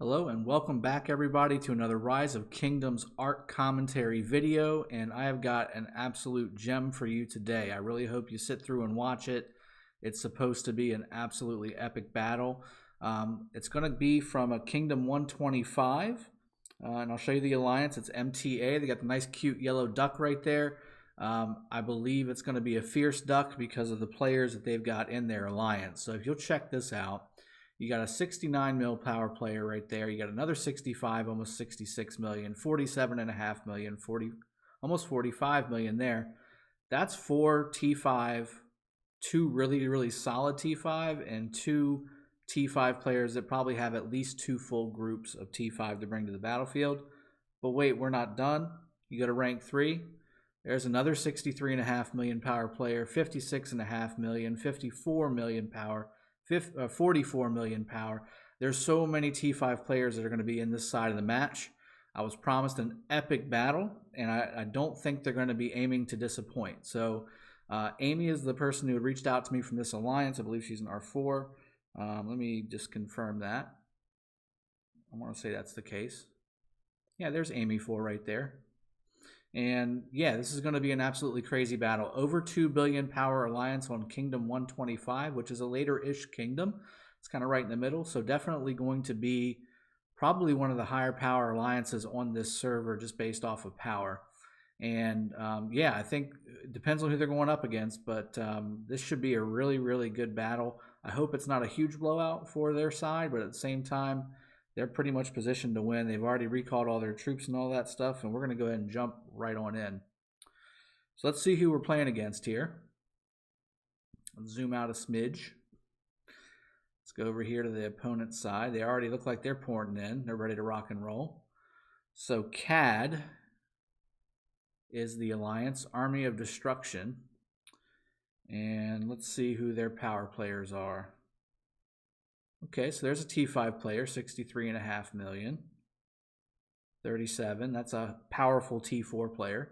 Hello and welcome back everybody to another Rise of Kingdoms Ark commentary video, and I have got an absolute gem for you today. I really hope you sit through and watch it. It's supposed to be an absolutely epic battle. It's going to be from a Kingdom 125, and I'll show you the alliance. It's MTA. They got the nice cute yellow duck right there. I believe it's going to be a fierce duck because of the players that they've got in their alliance. So if you'll check this out, you got a 69 mil power player right there. You got another 65, almost 66 million, 47.5 million, almost 45 million there. That's 4 T5, 2 really solid T5, and 2 T5 players that probably have at least 2 full groups of T5 to bring to the battlefield. But wait, we're not done. You go to rank 3. There's another 63.5 million power player, 56.5 million, 54 million power, 44 million power. There's so many T5 players that are going to be in this side of the match. I was promised an epic battle, and I don't think they're going to be aiming to disappoint. So Amy is the person who reached out to me from this alliance. I believe she's an R4. Let me just confirm that. I want to say that's the case. Yeah, there's Amy 4 right there. And yeah, this is going to be an absolutely crazy battle. Over 2 billion power alliance on Kingdom 125, which is a later-ish kingdom. It's kind of right in the middle. So definitely going to be probably one of the higher power alliances on this server just based off of power. And yeah, I think it depends on who they're going up against, but this should be a really good battle. I hope it's not a huge blowout for their side, but at the same time, they're pretty much positioned to win. They've already recalled all their troops and all that stuff, and we're going to go ahead and jump right on in. So let's see who we're playing against here. Let's zoom out a smidge. Let's go over here to the opponent's side. They already look like they're pouring in. They're ready to rock and roll. So CAD is the alliance, Army of Destruction. And let's see who their power players are. Okay, so there's a T5 player, 63.5 million. 37, that's a powerful T4 player.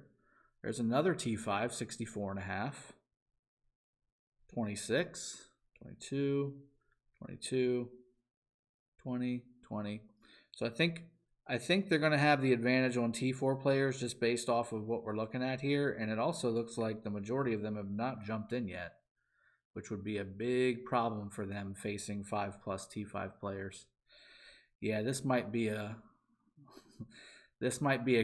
There's another T5, 64.5. 26, 22, 22, 20, 20. So I think they're going to have the advantage on T4 players just based off of what we're looking at here, and it also looks like the majority of them have not jumped in yet, which would be a big problem for them facing 5+ T5 players. Yeah, this might be a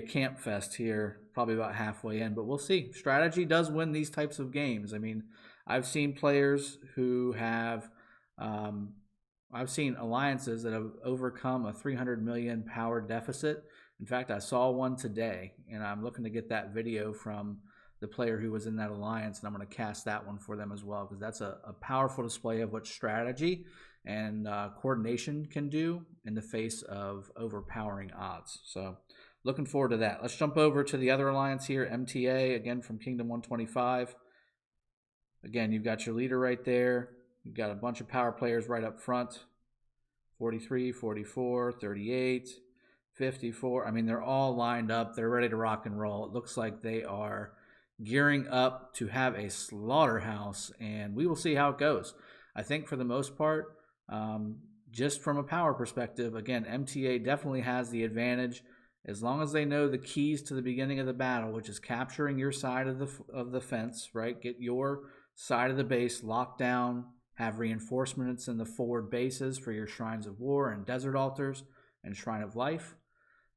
camp fest here, probably about halfway in, but we'll see. Strategy does win these types of games. I mean, I've seen players who have I've seen alliances that have overcome a 300 million power deficit. In fact, I saw one today, and I'm looking to get that video from the player who was in that alliance, and I'm going to cast that one for them as well, because that's a powerful display of what strategy and coordination can do in the face of overpowering odds. So looking forward to that. Let's jump over to the other alliance here, MTA, again from Kingdom 125. Again, you've got your leader right there. You've got a bunch of power players right up front. 43, 44, 38, 54. I mean, they're all lined up. They're ready to rock and roll. It looks like they are gearing up to have a slaughterhouse, and we will see how it goes. I think for the most part, just from a power perspective, again, MTA definitely has the advantage as long as they know the keys to the beginning of the battle, which is capturing your side of the fence, right? Get your side of the base locked down, have reinforcements in the forward bases for your Shrines of War and Desert Altars and Shrine of Life.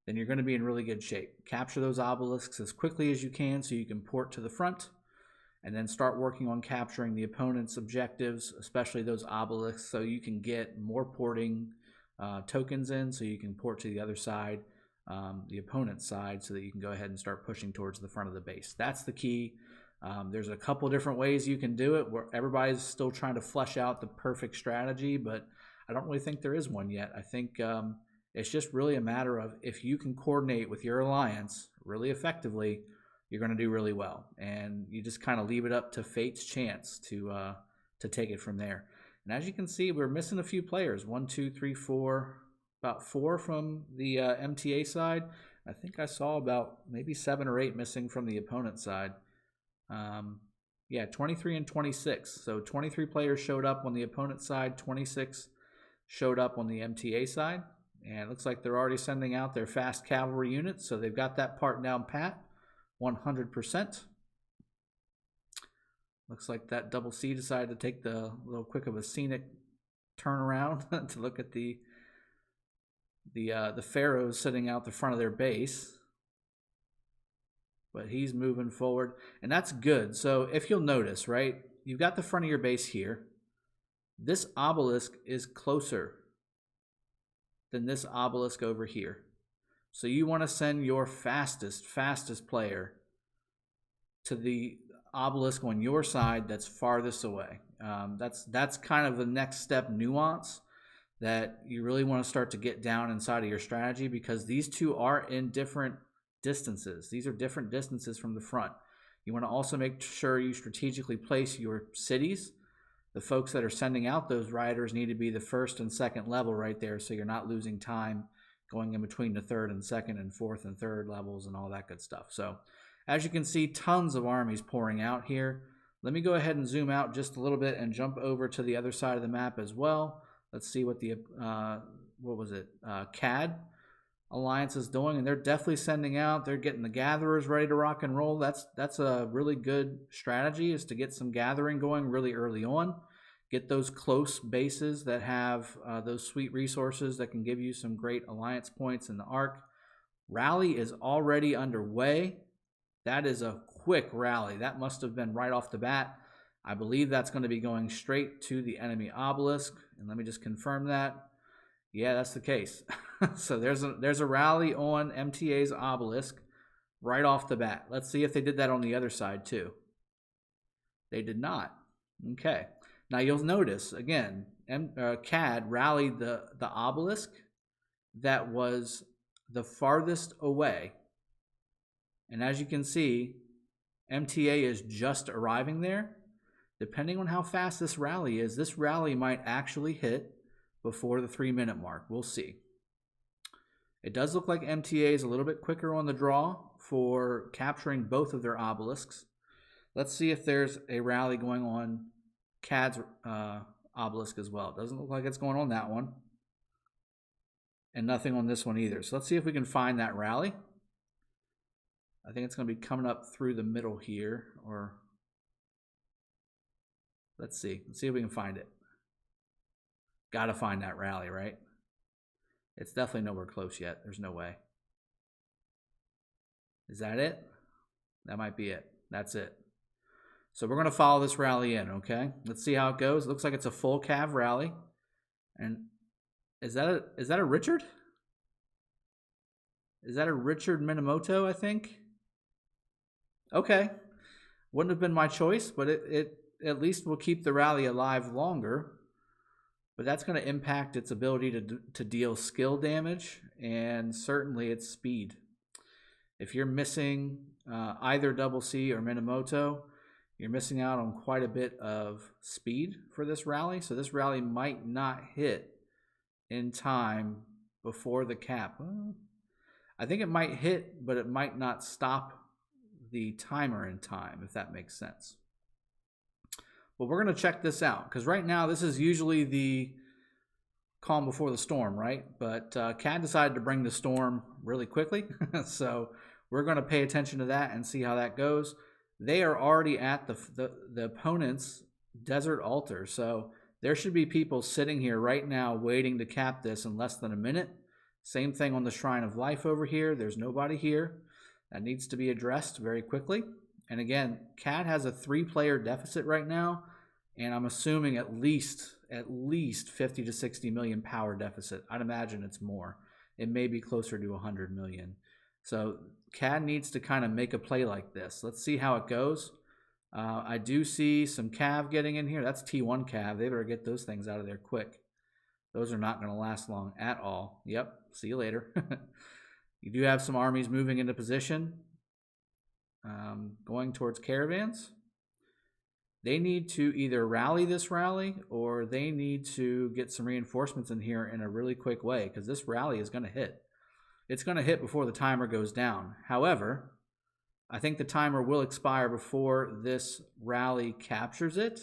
Then you're going to be in really good shape. Capture those obelisks as quickly as you can so you can port to the front, and then start working on capturing the opponent's objectives, especially those obelisks, so you can get more porting tokens in so you can port to the other side, the opponent's side, so that you can go ahead and start pushing towards the front of the base. That's the key. There's a couple different ways you can do it, where everybody's still trying to flesh out the perfect strategy, but I don't really think there is one yet. I think it's just really a matter of if you can coordinate with your alliance really effectively, you're going to do really well. And you just kind of leave it up to fate's chance to take it from there. And as you can see, we're missing a few players. 1, 2, 3, 4, about 4 from the MTA side. I think I saw about maybe 7 or 8 missing from the opponent side. Yeah, 23 and 26. So 23 players showed up on the opponent side, 26 showed up on the MTA side. And it looks like they're already sending out their fast cavalry units, so they've got that part down pat, 100%. Looks like that double C decided to take the little quick of a scenic turnaround to look at the pharaohs sitting out the front of their base. But he's moving forward, and that's good. So if you'll notice, right, you've got the front of your base here. This obelisk is closer than this obelisk over here. So you want to send your fastest player to the obelisk on your side that's farthest away. That's kind of the next step nuance that you really want to start to get down inside of your strategy, because these two are in different distances. These are different distances from the front. You want to also make sure you strategically place your cities. The folks that are sending out those riders need to be the first and second level right there, so you're not losing time going in between the third and second and fourth and third levels and all that good stuff. So as you can see, tons of armies pouring out here. Let me go ahead and zoom out just a little bit and jump over to the other side of the map as well. Let's see what the CAD alliance is doing, and they're definitely sending out. They're getting the gatherers ready to rock and roll. That's a really good strategy, is to get some gathering going really early on. Get those close bases that have those sweet resources that can give you some great alliance points in the Ark. Rally is already underway. That is a quick rally. That must have been right off the bat. I believe that's going to be going straight to the enemy obelisk. And let me just confirm that. Yeah, that's the case. So there's a rally on MTA's obelisk right off the bat. Let's see if they did that on the other side too. They did not. Okay. Now you'll notice, again, CAD rallied the obelisk that was the farthest away. And as you can see, MTA is just arriving there. Depending on how fast this rally is, this rally might actually hit before the 3-minute mark. We'll see. It does look like MTA is a little bit quicker on the draw for capturing both of their obelisks. Let's see if there's a rally going on CAD's obelisk as well. It doesn't look like it's going on that one. And nothing on this one either. So let's see if we can find that rally. I think it's going to be coming up through the middle here. Or let's see. Let's see if we can find it. Got to find that rally, right? It's definitely nowhere close yet. There's no way. Is that it? That might be it. That's it. So we're going to follow this rally in, okay? Let's see how it goes. It looks like it's a full cav rally. And is that a Richard? Is that a Richard Minamoto, I think? Okay. Wouldn't have been my choice, but it at least will keep the rally alive longer. But that's going to impact its ability to deal skill damage and certainly its speed. If you're missing either Double C or Minamoto, you're missing out on quite a bit of speed for this rally. So this rally might not hit in time before the cap. I think it might hit, but it might not stop the timer in time, if that makes sense. But we're going to check this out, because right now this is usually the calm before the storm, right? But CAD decided to bring the storm really quickly. So we're going to pay attention to that and see how that goes. They are already at the opponent's desert altar. So there should be people sitting here right now waiting to cap this in less than a minute. Same thing on the Shrine of Life over here. There's nobody here. That needs to be addressed very quickly. And again, CAD has a 3-player deficit right now, and I'm assuming at least 50 to 60 million power deficit. I'd imagine it's more. It may be closer to 100 million. So CAD needs to kind of make a play like this. Let's see how it goes. I do see some cav getting in here. That's T1 cav. They better get those things out of there quick. Those are not going to last long at all. Yep, see you later. You do have some armies moving into position, going towards caravans. They need to either rally this rally, or they need to get some reinforcements in here in a really quick way, because this rally is going to hit. It's going to hit before the timer goes down. However, I think the timer will expire before this rally captures it,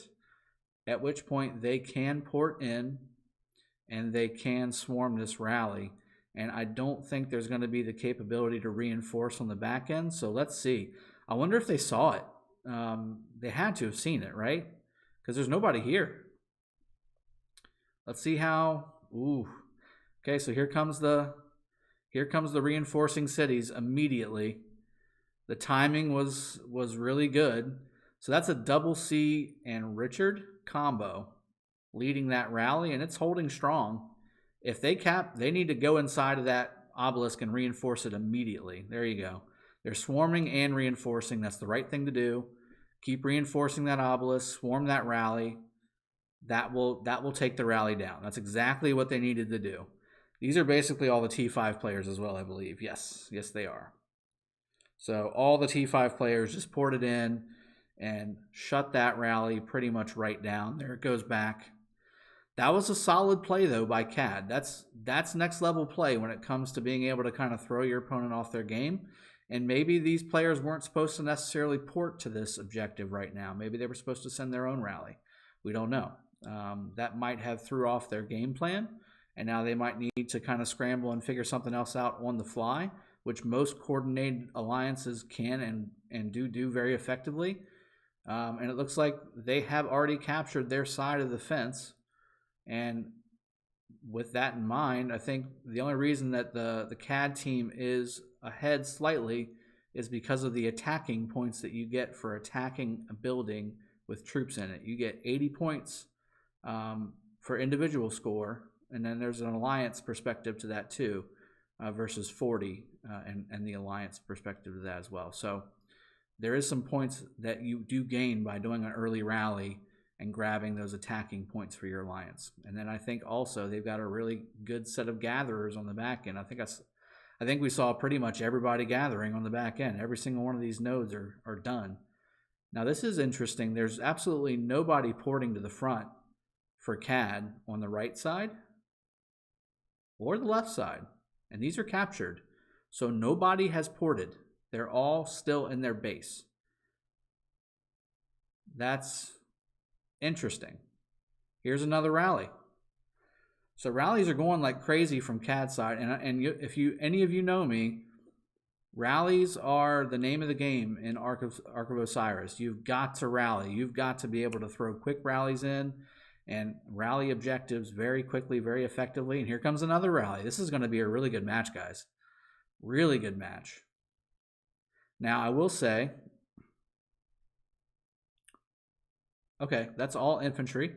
at which point they can port in and they can swarm this rally. and I don't think there's going to be the capability to reinforce on the back end. So let's see. I wonder if they saw it. They had to have seen it, right? Because there's nobody here. Let's see how. Ooh. Okay, so here comes the reinforcing cities immediately. The timing was really good. So that's a double C and Richard combo leading that rally, and it's holding strong. If they cap, they need to go inside of that obelisk and reinforce it immediately. There you go. They're swarming and reinforcing. That's the right thing to do. Keep reinforcing that obelisk, swarm that rally. That will take the rally down. That's exactly what they needed to do. These are basically all the T5 players as well, I believe. Yes, they are. So all the T5 players just poured it in and shut that rally pretty much right down. There it goes back. That was a solid play, though, by CAD. That's next level play when it comes to being able to kind of throw your opponent off their game. And maybe these players weren't supposed to necessarily port to this objective right now. Maybe they were supposed to send their own rally. We don't know. That might have threw off their game plan, and now they might need to kind of scramble and figure something else out on the fly, which most coordinated alliances can and do very effectively. And it looks like they have already captured their side of the fence. And with that in mind, I think the only reason that the CAD team is ahead slightly is because of the attacking points that you get for attacking a building with troops in it. You get 80 points for individual score, and then there's an alliance perspective to that too, versus 40 and the alliance perspective to that as well. So there is some points that you do gain by doing an early rally and grabbing those attacking points for your alliance. And then I think also they've got a really good set of gatherers on the back end. I think we saw pretty much everybody gathering on the back end. Every single one of these nodes are done. Now this is interesting. There's absolutely nobody porting to the front for CAD on the right side or the left side. And these are captured. So nobody has ported. They're all still in their base. That's interesting. Here's another rally. So rallies are going like crazy from CAD side, and if any of you know me, rallies are the name of the game in Ark of Osiris. You've got to rally. You've got to be able to throw quick rallies in and rally objectives very quickly, very effectively. And here comes another rally. This is going to be a really good match, guys. Really good match. Now I will say, okay, that's all infantry.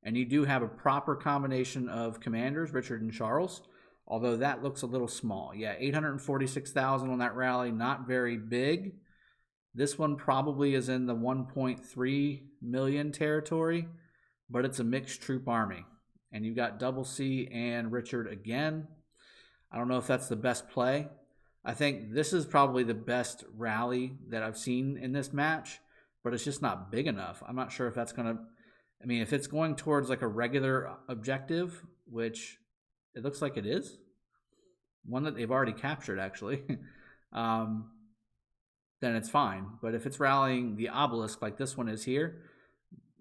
And you do have a proper combination of commanders, Richard and Charles, although that looks a little small. Yeah, 846,000 on that rally, not very big. This one probably is in the 1.3 million territory, but it's a mixed troop army. And you've got Double C and Richard again. I don't know if that's the best play. I think this is probably the best rally that I've seen in this match, but it's just not big enough. I'm not sure if that's going to... I mean, if it's going towards like a regular objective, which it looks like it is, one that they've already captured actually, then it's fine. But if it's rallying the obelisk like this one is here,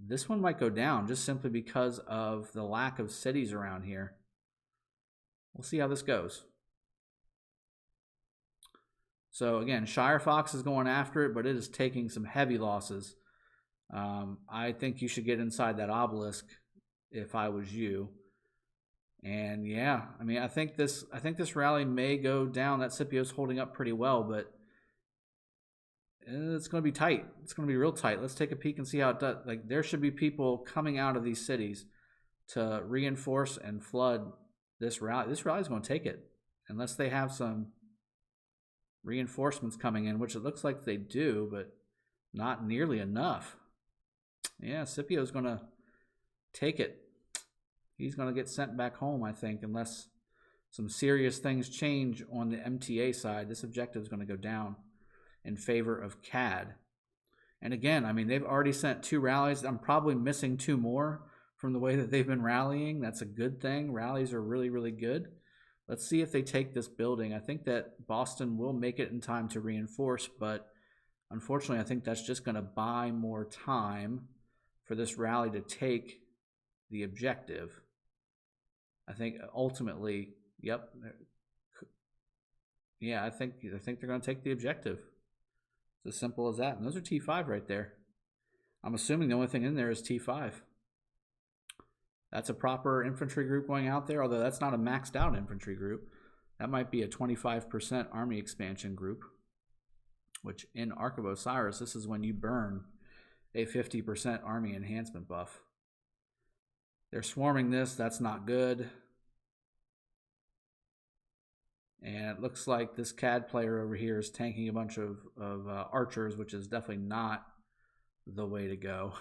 this one might go down just simply because of the lack of cities around here. We'll see how this goes. So again, Shire Fox is going after it, but it is taking some heavy losses. I think you should get inside that obelisk if I was you. And yeah, I mean, I think this rally may go down. That Scipio's holding up pretty well, but it's going to be tight. It's going to be real tight. Let's take a peek and see how it does. Like, there should be people coming out of these cities to reinforce and flood this rally. This rally's going to take it unless they have some reinforcements coming in, which it looks like they do, but not nearly enough. Yeah, Scipio's going to take it. He's going to get sent back home, I think, unless some serious things change on the MTA side. This objective is going to go down in favor of CAD. And again, I mean, they've already sent 2 rallies. I'm probably missing 2 more from the way that they've been rallying. That's a good thing. Rallies are really, really good. Let's see if they take this building. I think that Boston will make it in time to reinforce, but unfortunately, I think that's just going to buy more time for this rally to take the objective. I think ultimately, yep, Yeah, I think they're going to take the objective. It's as simple as that. And those are T5 right there. I'm assuming the only thing in there is T5. That's a proper infantry group going out there, although that's not a maxed out infantry group. That might be a 25% army expansion group, which in Ark of Osiris, this is when you burn a 50% army enhancement buff. They're swarming this. That's not good. And it looks like this CAD player over here is tanking a bunch of archers, which is definitely not the way to go,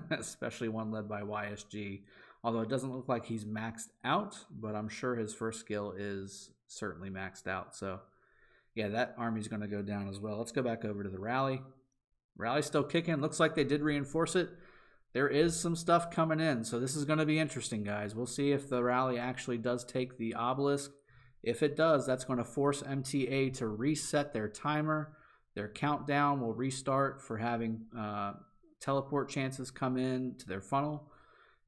especially one led by YSG. Although it doesn't look like he's maxed out, but I'm sure his first skill is certainly maxed out. So, yeah, that army's going to go down as well. Let's go back over to the rally. Rally's still kicking. Looks like they did reinforce it. There is some stuff coming in, so this is going to be interesting, guys. We'll see if the rally actually does take the obelisk. If it does, that's going to force MTA to reset their timer. Their countdown will restart for having teleport chances come in to their funnel.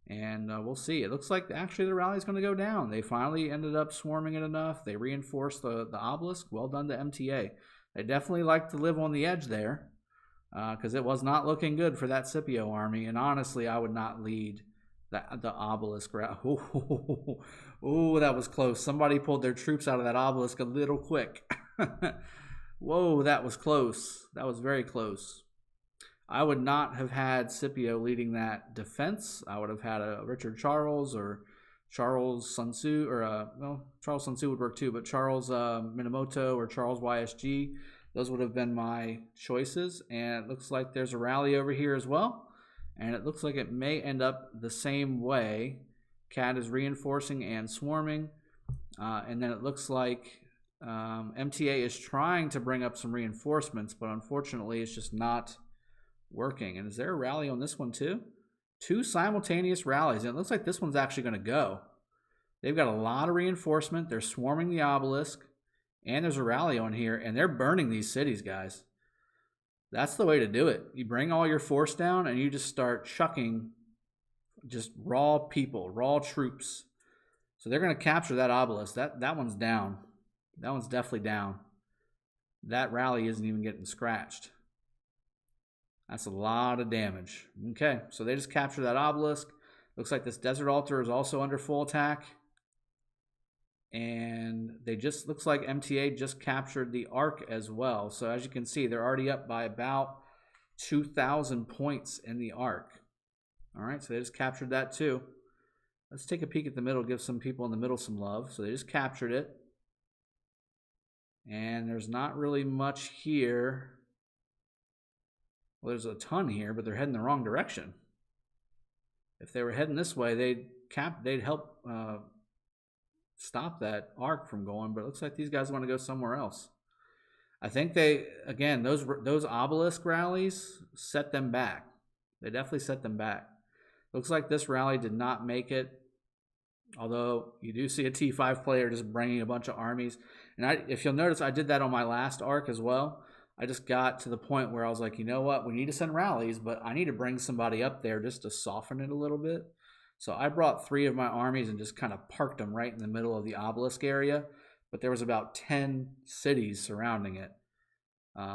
And we'll see. It looks like actually the rally is going to go down. They finally ended up swarming it enough. They reinforced the obelisk. Well done to MTA. They definitely like to live on the edge there because it was not looking good for that Scipio army. And honestly, I would not lead the obelisk route. Oh, that was close. Somebody pulled their troops out of that obelisk a little quick. Whoa, that was close. That was very close. I would not have had Scipio leading that defense. I would have had a Richard Charles or Charles Sun Tzu, or well, Charles Sun Tzu would work too, but Charles Minamoto or Charles YSG. Those would have been my choices. And it looks like there's a rally over here as well. And it looks like it may end up the same way. CAD is reinforcing and swarming. And then it looks like MTA is trying to bring up some reinforcements, but unfortunately it's just not working. And is there a rally on this one too? Two simultaneous rallies. And it looks like this one's actually going to go. They've got a lot of reinforcement. They're swarming the obelisk. And there's a rally on here. And they're burning these cities, guys. That's the way to do it. You bring all your force down and you just start chucking just raw people, raw troops. So they're going to capture that obelisk. That one's down. That one's definitely down. That rally isn't even getting scratched. That's a lot of damage. Okay, so they just captured that obelisk. Looks like this desert altar is also under full attack. And they just, looks like MTA just captured the Ark as well. So as you can see, they're already up by about 2,000 points in the Ark. All right, so they just captured that too. Let's take a peek at the middle, give some people in the middle some love. So they just captured it. And there's not really much here. Well, there's a ton here, but they're heading the wrong direction. If they were heading this way, they'd help stop that Ark from going, but it looks like these guys want to go somewhere else. I think they, again, those obelisk rallies set them back. They definitely set them back. Looks like this rally did not make it, although you do see a T5 player just bringing a bunch of armies. And if you'll notice, I did that on my last Ark as well. I just got to the point where I was like, you know what? We need to send rallies, but I need to bring somebody up there just to soften it a little bit. So I brought 3 of my armies and just kind of parked them right in the middle of the obelisk area. But there was about 10 cities surrounding it.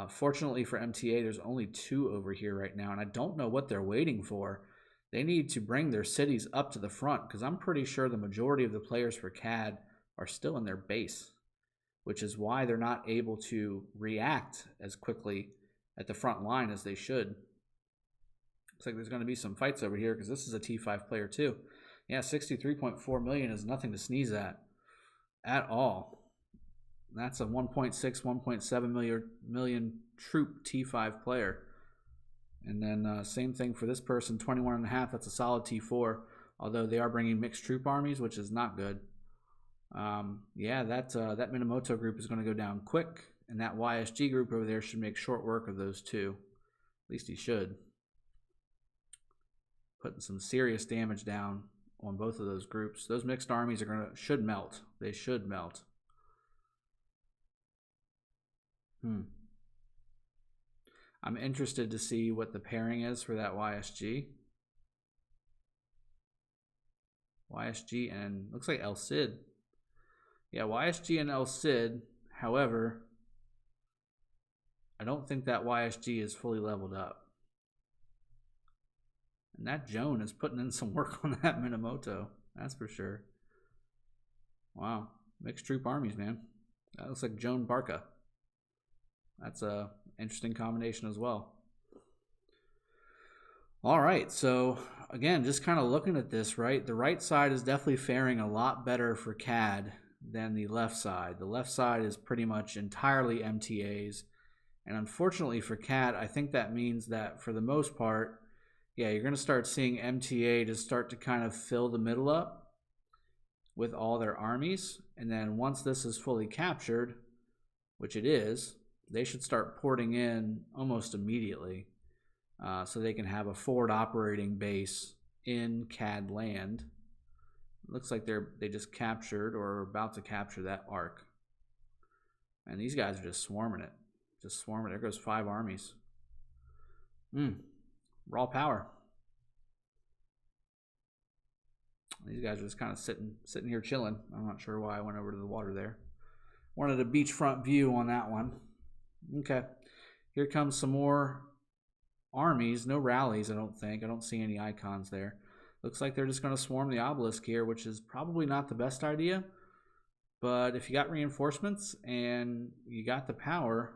Fortunately for MTA, there's only 2 over here right now. And I don't know what they're waiting for. They need to bring their cities up to the front because I'm pretty sure the majority of the players for CAD are still in their base, which is why they're not able to react as quickly at the front line as they should. Looks like there's going to be some fights over here because this is a T5 player too. Yeah, 63.4 million is nothing to sneeze at all. That's a 1.6, 1.7 million troop T5 player. And then same thing for this person, 21.5. That's a solid T4, although they are bringing mixed troop armies, which is not good. Yeah, that Minamoto group is going to go down quick, and that YSG group over there should make short work of those 2. At least he should. Putting some serious damage down on both of those groups. Those mixed armies should melt. They should melt. I'm interested to see what the pairing is for that YSG. YSG and looks like El Cid. Yeah, YSG and El Cid. However, I don't think that YSG is fully leveled up. And that Joan is putting in some work on that Minamoto. That's for sure. Wow. Mixed troop armies, man. That looks like Joan Barca. That's a interesting combination as well. All right, so again, just kind of looking at this, right? The right side is definitely faring a lot better for CAD than the left side. The left side is pretty much entirely MTAs. And unfortunately for CAD, I think that means that for the most part, yeah, you're going to start seeing MTA to start to kind of fill the middle up with all their armies. And then once this is fully captured, which it is, they should start porting in almost immediately. So they can have a forward operating base in CAD land. Looks like they just captured or are about to capture that Ark. And these guys are just swarming it. Just swarming it. There goes 5 armies. Raw power. These guys are just kind of sitting here chilling. I'm not sure why I went over to the water there. Wanted a beachfront view on that one. Okay. Here comes some more armies. No rallies, I don't think. I don't see any icons there. Looks like they're just going to swarm the obelisk here, which is probably not the best idea. But if you got reinforcements and you got the power,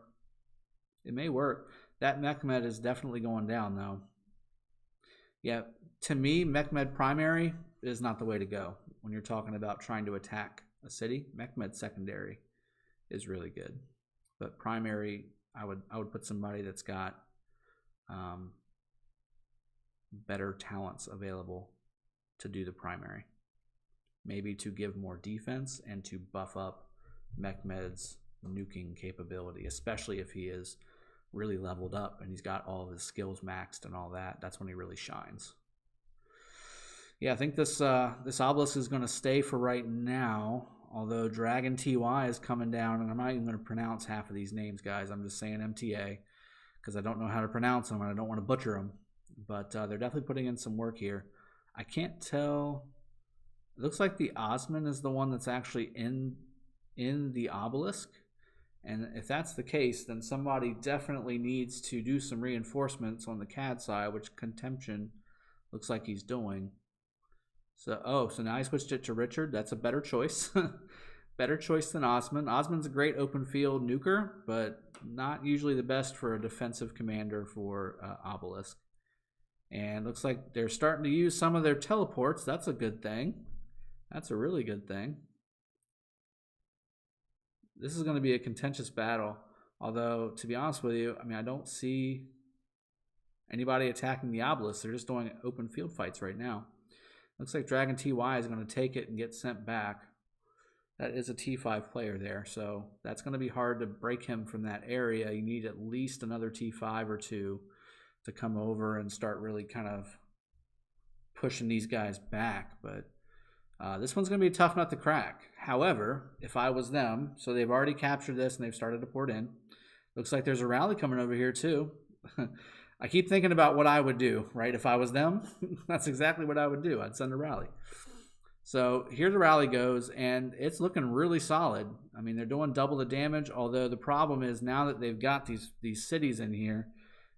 it may work. That Mehmed is definitely going down, though. Yeah, to me, Mehmed primary is not the way to go when you're talking about trying to attack a city. Mehmed secondary is really good. But primary, I would put somebody that's got better talents available to do the primary. Maybe to give more defense and to buff up Mehmed's nuking capability, especially if he is really leveled up and he's got all of his skills maxed and all that. That's when he really shines. Yeah, I think this obelisk is going to stay for right now, although Dragon TY is coming down, and I'm not even going to pronounce half of these names, guys. I'm just saying MTA because I don't know how to pronounce them and I don't want to butcher them. But they're definitely putting in some work here. I can't tell. It looks like the Osman is the one that's actually in the obelisk. And if that's the case, then somebody definitely needs to do some reinforcements on the CAD side, which Contemption looks like he's doing. So now I switched it to Richard. That's a better choice. Better choice than Osman. Osman's a great open field nuker, but not usually the best for a defensive commander for obelisk. And looks like they're starting to use some of their teleports. That's a good thing. That's a really good thing. This is going to be a contentious battle. Although, to be honest with you, I mean, I don't see anybody attacking the obelisk. They're just doing open field fights right now. Looks like Dragon TY is going to take it and get sent back. That is a T5 player there, so that's going to be hard to break him from that area. You need at least another T5 or 2 to come over and start really kind of pushing these guys back. But this one's going to be a tough nut to crack. However, if I was them, so they've already captured this and they've started to port in. Looks like there's a rally coming over here too. I keep thinking about what I would do, right? If I was them, that's exactly what I would do. I'd send a rally. So here the rally goes, and it's looking really solid. I mean, they're doing double the damage, although the problem is now that they've got these cities in here,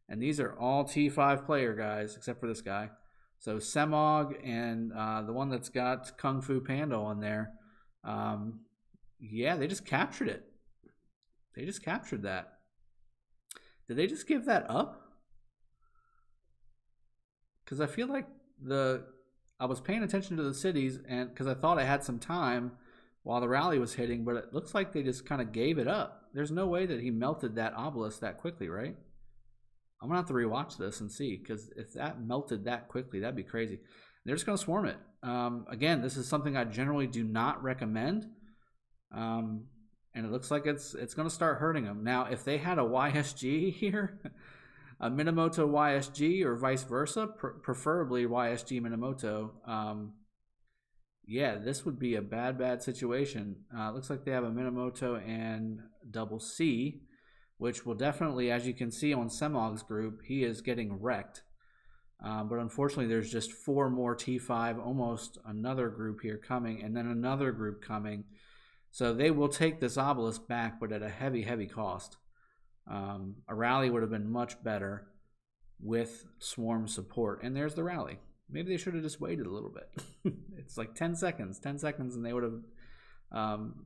and these are all T5 player guys, except for this guy. So Semog and the one that's got Kung Fu Panda on there, yeah, they just captured it. They just captured that. Did they just give that up? Because I feel like I was paying attention to the cities, and because I thought I had some time while the rally was hitting, but it looks like they just kind of gave it up. There's no way that he melted that obelisk that quickly, right? I'm gonna have to rewatch this and see, because if that melted that quickly, that'd be crazy. They're just gonna swarm it. Again, this is something I generally do not recommend, and it looks like it's gonna start hurting them. Now, if they had a YSG here, a Minamoto YSG or vice versa, preferably YSG Minamoto, yeah, this would be a bad situation. Looks like they have a Minamoto and double C, which will definitely, as you can see on Semog's group, he is getting wrecked. But unfortunately, there's just 4 more T5, almost another group here coming, and then another group coming. So they will take this obelisk back, but at a heavy, heavy cost. A rally would have been much better with swarm support. And there's the rally. Maybe they should have just waited a little bit. It's like 10 seconds, and they would have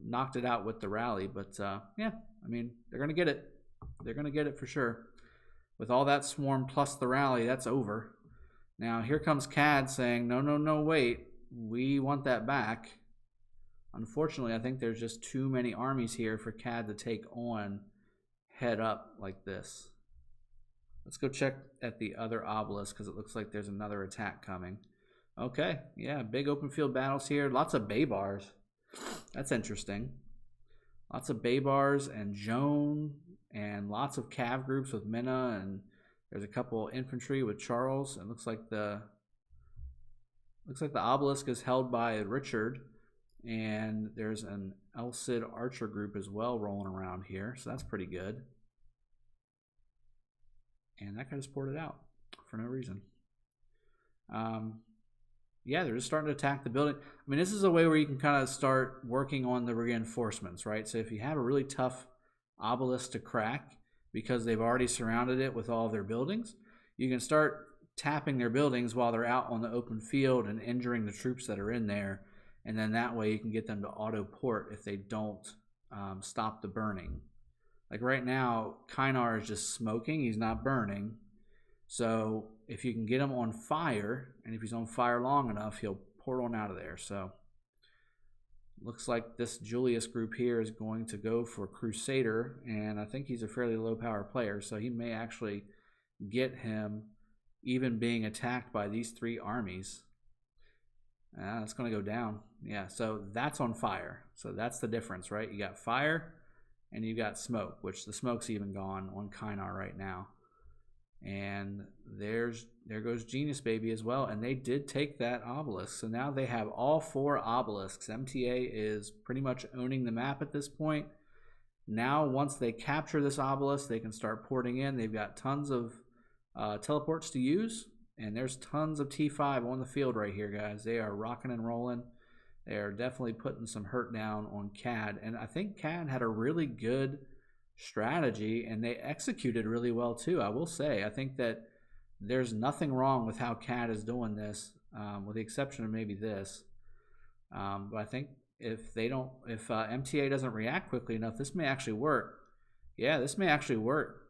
knocked it out with the rally. But yeah, I mean, they're going to get it. They're going to get it for sure. With all that swarm plus the rally, that's over. Now, here comes CAD saying, no, no, no, wait. We want that back. Unfortunately, I think there's just too many armies here for CAD to take on head up like this. Let's go check at the other obelisk because it looks like there's another attack coming. Okay, yeah, big open field battles here. Lots of bay bars. That's interesting. Lots of bay bars and Joan and lots of cav groups with Minna, and there's a couple infantry with Charles. It looks like the obelisk is held by Richard, and there's an El Cid archer group as well rolling around here, so that's pretty good. And that guy just poured it out for no reason. Yeah, they're just starting to attack the building. I mean, this is a way where you can kind of start working on the reinforcements, right? So if you have a really tough obelisk to crack because they've already surrounded it with all of their buildings, you can start tapping their buildings while they're out on the open field and injuring the troops that are in there. And then that way you can get them to auto port if they don't stop the burning. Like right now, Kynar is just smoking. He's not burning. So if you can get him on fire, and if he's on fire long enough, he'll port on out of there. So looks like this Julius group here is going to go for Crusader, and I think he's a fairly low power player, so he may actually get him even being attacked by these three armies. It's going to go down. Yeah, so that's on fire. So that's the difference, right? You got fire and you got smoke, which the smoke's even gone on Kynar right now. And there goes Genius Baby as well, and they did take that obelisk. So now they have all four obelisks. MTA is pretty much owning the map at this point. Now, once they capture this obelisk, they can start porting in. They've got tons of teleports to use, and there's tons of T5 on the field right here, guys. They are rocking and rolling. They are definitely putting some hurt down on CAD, and I think CAD had a really good strategy, and they executed really well too. I will say, I think that there's nothing wrong with how CAD is doing this, with the exception of maybe this. But I think if MTA doesn't react quickly enough, this may actually work. Yeah, this may actually work.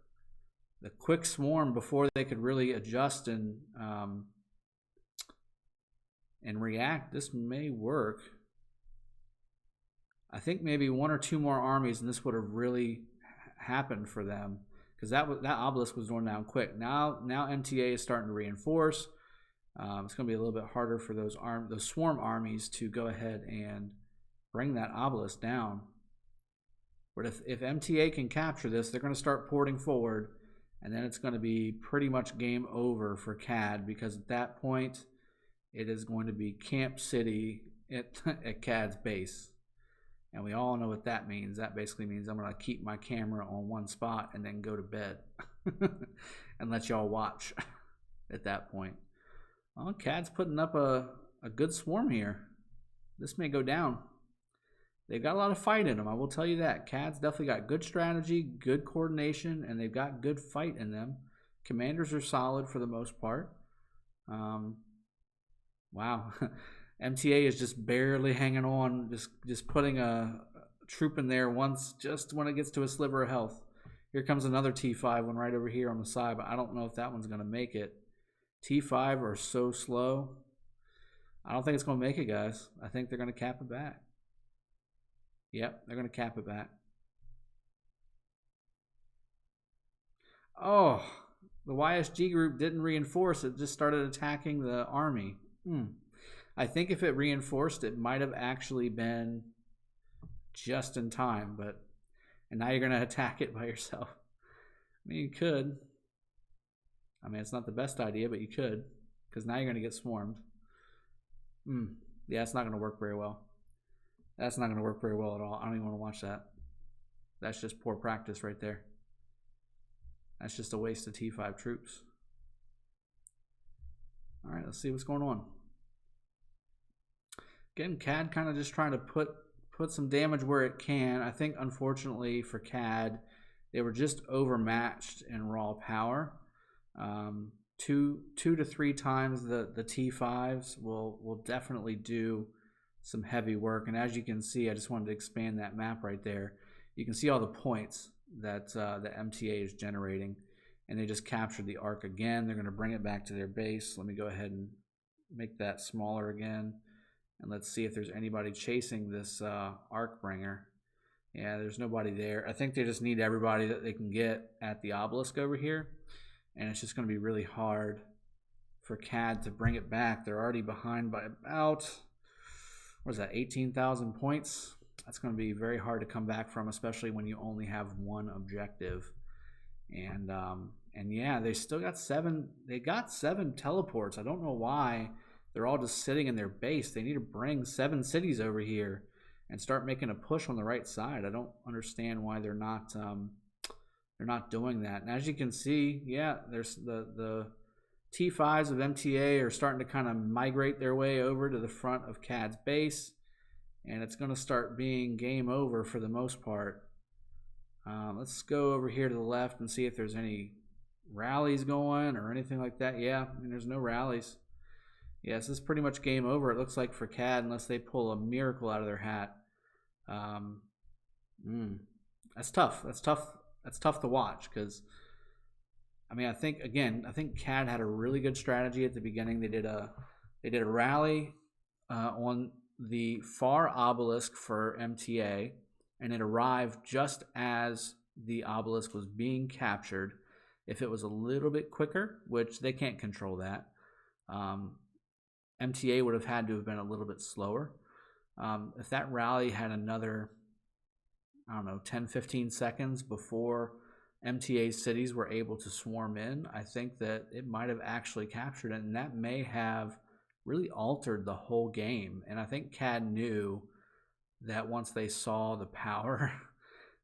The quick swarm before they could really adjust and react, this may work. I think maybe one or two more armies and this would have really happened for them, because that obelisk was going down quick. Now MTA is starting to reinforce. It's going to be a little bit harder for those swarm armies to go ahead and bring that obelisk down. But if MTA can capture this, they're going to start porting forward, and then it's going to be pretty much game over for CAD, because at that point it is going to be Camp City at CAD's base. And we all know what that means. That basically means I'm going to keep my camera on one spot and then go to bed and let y'all watch at that point. Well, CAD's putting up a good swarm here. This may go down. They've got a lot of fight in them, I will tell you that. CAD's definitely got good strategy, good coordination, and they've got good fight in them. Commanders are solid for the most part. Wow. MTA is just barely hanging on, just putting a troop in there once, just when it gets to a sliver of health. Here comes another T5 one right over here on the side, but I don't know if that one's going to make it. T5 are so slow. I don't think it's going to make it, guys. I think they're going to cap it back. Yep, they're going to cap it back. Oh, the YSG group didn't reinforce. It just started attacking the army. I think if it reinforced, it might have actually been just in time, and now you're going to attack it by yourself. I mean, you could. I mean, it's not the best idea, but you could, because now you're going to get swarmed. Yeah, it's not going to work very well. That's not going to work very well at all. I don't even want to watch that. That's just poor practice right there. That's just a waste of T5 troops. All right, let's see what's going on. Again, CAD kind of just trying to put some damage where it can. I think, unfortunately for CAD, They were just overmatched in raw power. Two to three times the T5s will definitely do some heavy work. And as you can see, I just wanted to expand that map right there. You can see all the points that the MTA is generating, and they just captured the Ark again. They're going to bring it back to their base. Let me go ahead and make that smaller again, and let's see if there's anybody chasing this Ark bringer. Yeah, there's nobody there. I think they just need everybody that they can get at the obelisk over here, and it's just going to be really hard for CAD to bring it back. They're already behind by about, what is that, 18,000 points? That's going to be very hard to come back from, especially when you only have one objective. And yeah, they still got seven. They got 7 teleports. I don't know why they're all just sitting in their base. They need to bring 7 cities over here and start making a push on the right side. I don't understand why they're not doing that. And as you can see, yeah, there's the T5s of MTA are starting to kind of migrate their way over to the front of CAD's base, and it's going to start being game over for the most part. Let's go over here to the left and see if there's any rallies going or anything like that. Yeah, I mean, there's no rallies. Yes, this is pretty much game over, it looks like, for CAD, unless they pull a miracle out of their hat. That's tough. That's tough to watch, because I mean, I think CAD had a really good strategy at the beginning. They did a rally on the far obelisk for MTA, and it arrived just as the obelisk was being captured. If it was a little bit quicker, which they can't control that, MTA would have had to have been a little bit slower. If that rally had another, I don't know, 10-15 seconds before MTA's cities were able to swarm in, I think that it might have actually captured it, and that may have really altered the whole game. And I think CAD knew that once they saw the power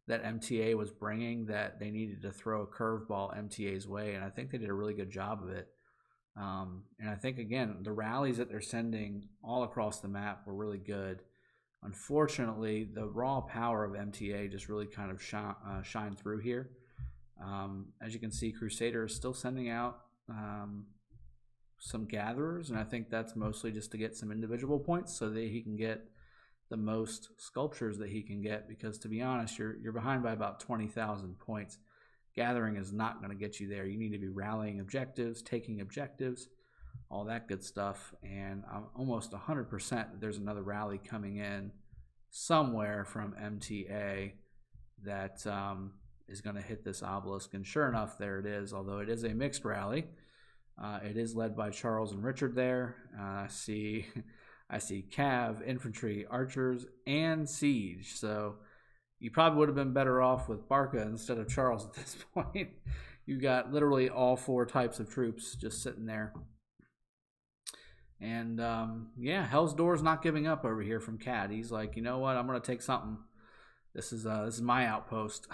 that MTA was bringing, that they needed to throw a curveball MTA's way, and I think they did a really good job of it. And I think, again, the rallies that they're sending all across the map were really good. Unfortunately, the raw power of MTA just really kind of shined through here. As you can see, Crusader is still sending out some gatherers, and I think that's mostly just to get some individual points so that he can get the most sculptures that he can get, because to be honest, you're behind by about 20,000 points. Gathering is not going to get you there. You need to be rallying objectives, taking objectives, all that good stuff. And I'm almost 100% that there's another rally coming in somewhere from MTA that is going to hit this obelisk. And sure enough, there it is, although it is a mixed rally. It is led by Charles and Richard there. I see Cav, infantry, archers, and siege. So you probably would have been better off with Barca instead of Charles at this point. You got literally all 4 types of troops just sitting there. And yeah, Hell's Door's not giving up over here from CAD. He's like, you know what? I'm going to take something. This is my outpost.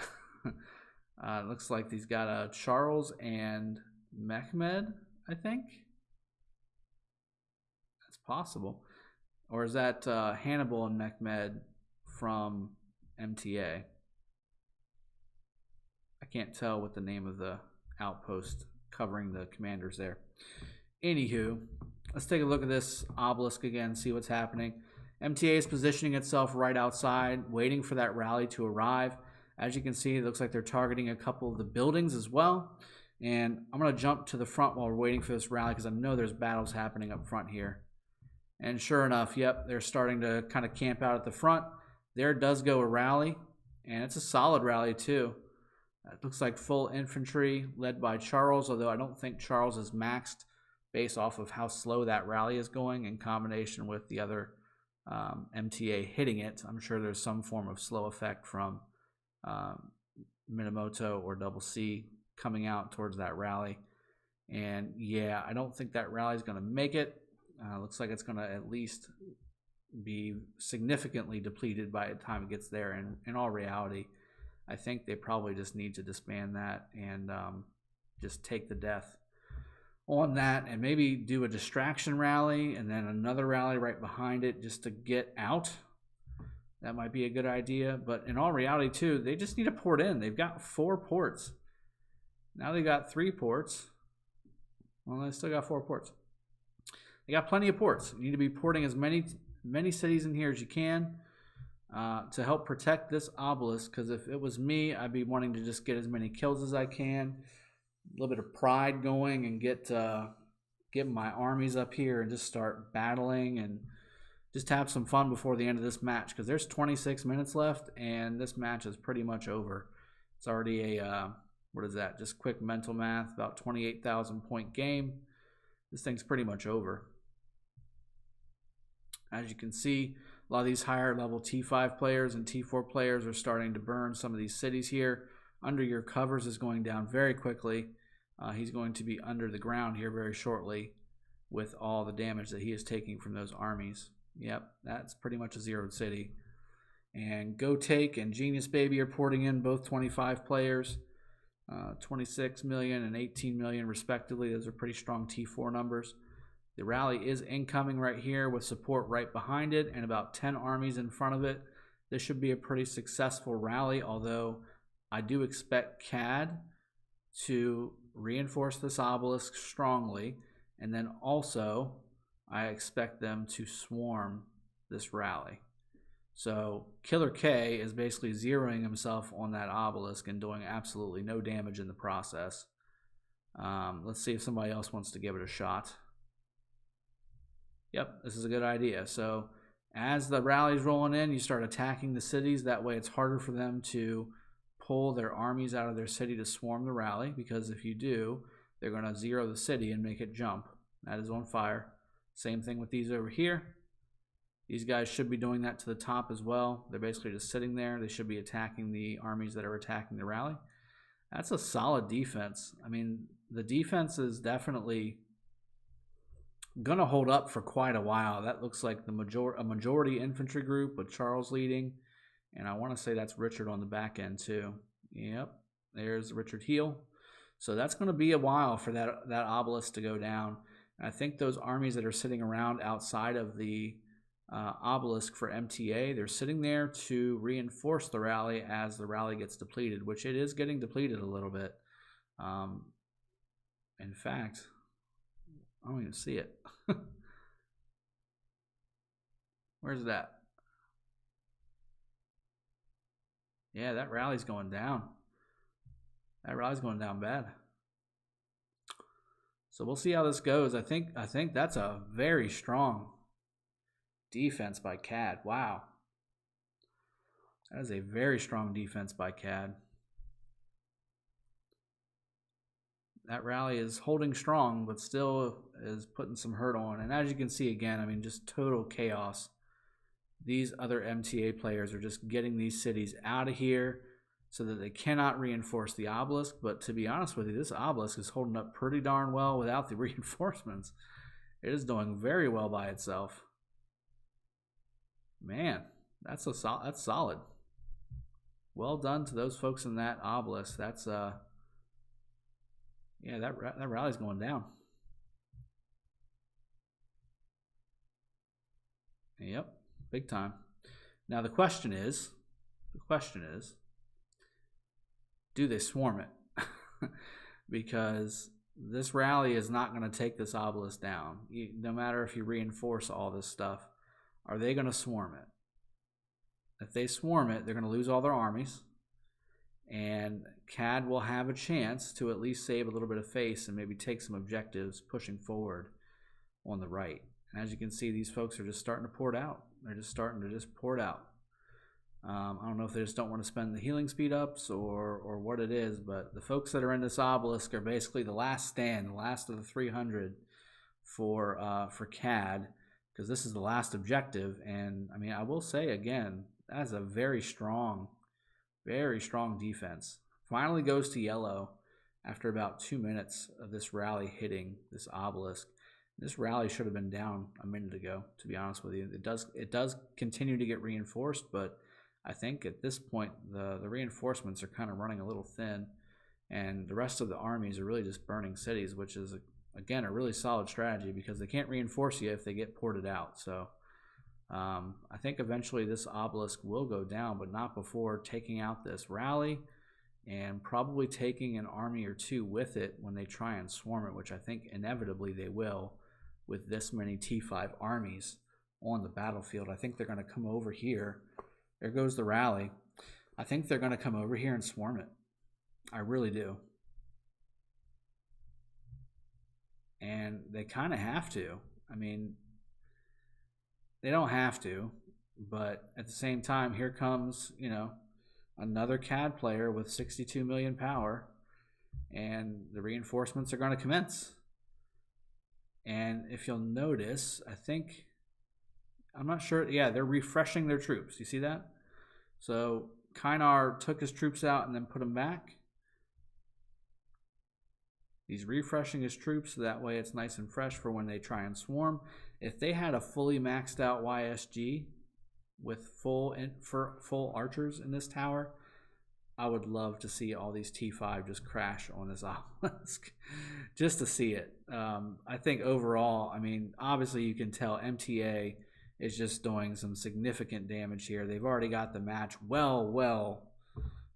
It looks like he's got Charles and Mehmed, I think. That's possible. Or is that Hannibal and Mehmed from MTA? I can't tell what the name of the outpost covering the commanders there. Anywho, let's take a look at this obelisk again, see what's happening. MTA is positioning itself right outside, waiting for that rally to arrive. As you can see, it looks like they're targeting a couple of the buildings as well. And I'm going to jump to the front while we're waiting for this rally, because I know there's battles happening up front here. And sure enough, yep, they're starting to kind of camp out at the front. There does go a rally, and it's a solid rally too. It looks like full infantry led by Charles, although I don't think Charles is maxed based off of how slow that rally is going in combination with the other MTA hitting it. I'm sure there's some form of slow effect from Minamoto or Double C coming out towards that rally. And yeah, I don't think that rally is going to make it. Looks like it's going to at least be significantly depleted by the time it gets there. And in all reality, I think they probably just need to disband that and just take the death on that, and maybe do a distraction rally and then another rally right behind it just to get out. That might be a good idea. But in all reality, too, they just need to port in. They've got 4 ports. Now they got 3 ports. Well, they still got 4 ports. They got plenty of ports. You need to be porting as many cities in here as you can to help protect this obelisk. Because if it was me, I'd be wanting to just get as many kills as I can. A little bit of pride going and get my armies up here and just start battling and just have some fun before the end of this match, because there's 26 minutes left and this match is pretty much over. It's already a what is that, just quick mental math, about 28,000 point game. This thing's pretty much over. As you can see, a lot of these higher level T5 players and T4 players are starting to burn some of these cities here. Under your covers is going down very quickly. He's going to be under the ground here very shortly with all the damage that he is taking from those armies. Yep, that's pretty much a zeroed city. And Go Take and Genius Baby are porting in, both 25 players. 26 million and 18 million respectively. Those are pretty strong T4 numbers. The rally is incoming right here with support right behind it and about 10 armies in front of it. This should be a pretty successful rally, although I do expect CAD to reinforce this obelisk strongly, and then also I expect them to swarm this rally. So Killer K is basically zeroing himself on that obelisk and doing absolutely no damage in the process. Let's see if somebody else wants to give it a shot. Yep, this is a good idea. So as the rally's rolling in, you start attacking the cities. That way it's harder for them to pull their armies out of their city to swarm the rally, because if you do, they're going to zero the city and make it jump. That is on fire. Same thing with these over here. These guys should be doing that to the top as well. They're basically just sitting there. They should be attacking the armies that are attacking the rally. That's a solid defense. I mean, the defense is definitely going to hold up for quite a while. That looks like a majority infantry group with Charles leading. And I want to say that's Richard on the back end too. Yep, there's Richard Heel. So that's going to be a while for that obelisk to go down. And I think those armies that are sitting around outside of the obelisk for MTA, they're sitting there to reinforce the rally as the rally gets depleted, which it is getting depleted a little bit. In fact, I don't even see it. Where's that? Yeah, that rally's going down. That rally's going down bad. So we'll see how this goes. I think that's a very strong defense by CAD. Wow. That is a very strong defense by CAD. That rally is holding strong, but still is putting some hurt on. And as you can see again, I mean, just total chaos. These other MTA players are just getting these cities out of here so that they cannot reinforce the obelisk. But to be honest with you, this obelisk is holding up pretty darn well without the reinforcements. It is doing very well by itself. Man, that's solid. Well done to those folks in that obelisk. That's yeah, that rally's going down. Yep, big time. Now the question is, do they swarm it? Because this rally is not going to take this obelisk down. No matter if you reinforce all this stuff, are they going to swarm it? If they swarm it, they're going to lose all their armies. And CAD will have a chance to at least save a little bit of face and maybe take some objectives pushing forward on the right. And as you can see, these folks are just starting to pour it out. They're just starting to pour it out. I don't know if they just don't want to spend the healing speed ups or what it is, but the folks that are in this obelisk are basically the last stand, the last of the 300 for CAD, because this is the last objective. And I mean, I will say again, that is a very strong defense. Finally goes to yellow after about 2 minutes of this rally hitting this obelisk. This rally should have been down a minute ago, to be honest with you. It does continue to get reinforced, but I think at this point the reinforcements are kind of running a little thin, and the rest of the armies are really just burning cities, which is again a really solid strategy because they can't reinforce you if they get ported out. So I think eventually this obelisk will go down, but not before taking out this rally and probably taking an army or two with it when they try and swarm it, which I think inevitably they will with this many T5 armies on the battlefield. I think they're going to come over here. There goes the rally. I think they're going to come over here and swarm it. I really do. And they kind of have to. I mean, they don't have to, but at the same time, here comes, you know, another CAD player with 62 million power, and the reinforcements are going to commence. And if you'll notice, I think, I'm not sure, yeah, they're refreshing their troops. You see that? So Kynar took his troops out and then put them back. He's refreshing his troops so that way it's nice and fresh for when they try and swarm. If they had a fully maxed out YSG with full archers in this tower, I would love to see all these T5 just crash on this obelisk just to see it. I think overall, I mean, obviously you can tell MTA is just doing some significant damage here. They've already got the match well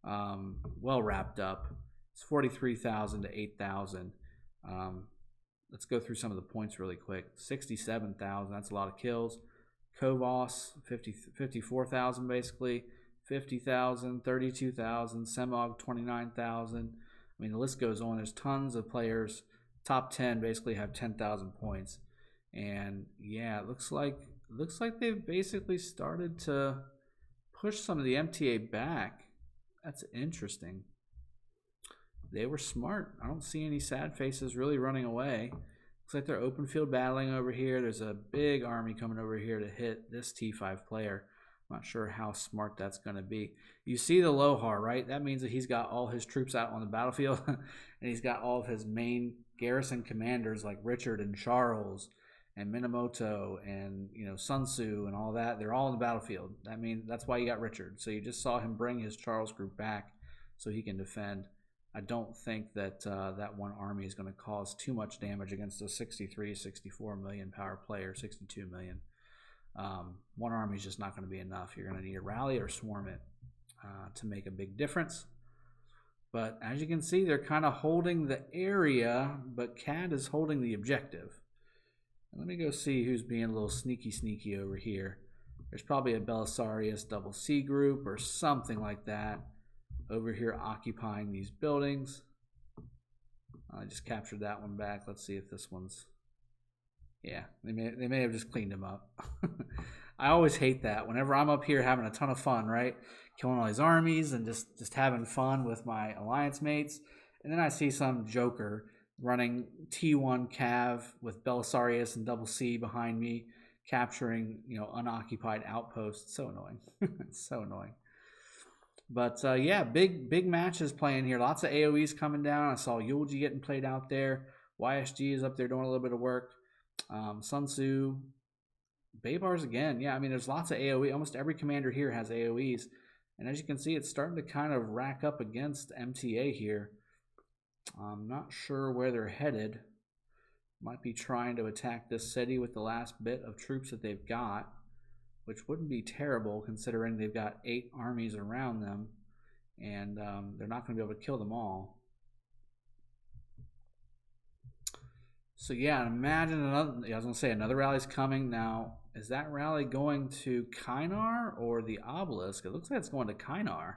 wrapped up. It's 43,000 to 8,000. Let's go through some of the points really quick. 67,000, that's a lot of kills. Kovos, 54,000 basically. 50,000, 32,000. Semog, 29,000. I mean, the list goes on. There's tons of players. Top 10 basically have 10,000 points. And yeah, it looks like they've basically started to push some of the MTA back. That's interesting. They were smart. I don't see any sad faces really running away. Looks like they're open field battling over here. There's a big army coming over here to hit this T5 player. I'm not sure how smart that's going to be. You see the Lohar, right? That means that he's got all his troops out on the battlefield, and he's got all of his main garrison commanders like Richard and Charles and Minamoto and, you know, Sun Tzu and all that. They're all on the battlefield. I mean, that's why you got Richard. So you just saw him bring his Charles group back so he can defend. I don't think that that one army is going to cause too much damage against a 63, 64 million power player, 62 million. One army is just not going to be enough. You're going to need a rally or swarm it to make a big difference. But as you can see, they're kind of holding the area, but CAD is holding the objective. And let me go see who's being a little sneaky over here. There's probably a Belisarius double C group or something like that over here occupying these buildings. I just captured that one back. Let's see if this one's, yeah, they may have just cleaned them up. I always hate that whenever I'm up here having a ton of fun, right? Killing all these armies and just having fun with my alliance mates. And then I see some joker running T1 Cav with Belisarius and double C behind me, capturing, you know, unoccupied outposts. It's so annoying. It's so annoying. But yeah, big matches playing here. Lots of AoEs coming down. I saw Yulji getting played out there. YSG is up there doing a little bit of work. Sun Tzu, Baybars again. Yeah, I mean, there's lots of AoE. Almost every commander here has AoEs. And as you can see, it's starting to kind of rack up against MTA here. I'm not sure where they're headed. Might be trying to attack this city with the last bit of troops that they've got, which wouldn't be terrible considering they've got 8 armies around them, and they're not going to be able to kill them all. So yeah, imagine another, I was going to say another rally's coming. Now, is that rally going to Kynar or the obelisk? It looks like it's going to Kynar.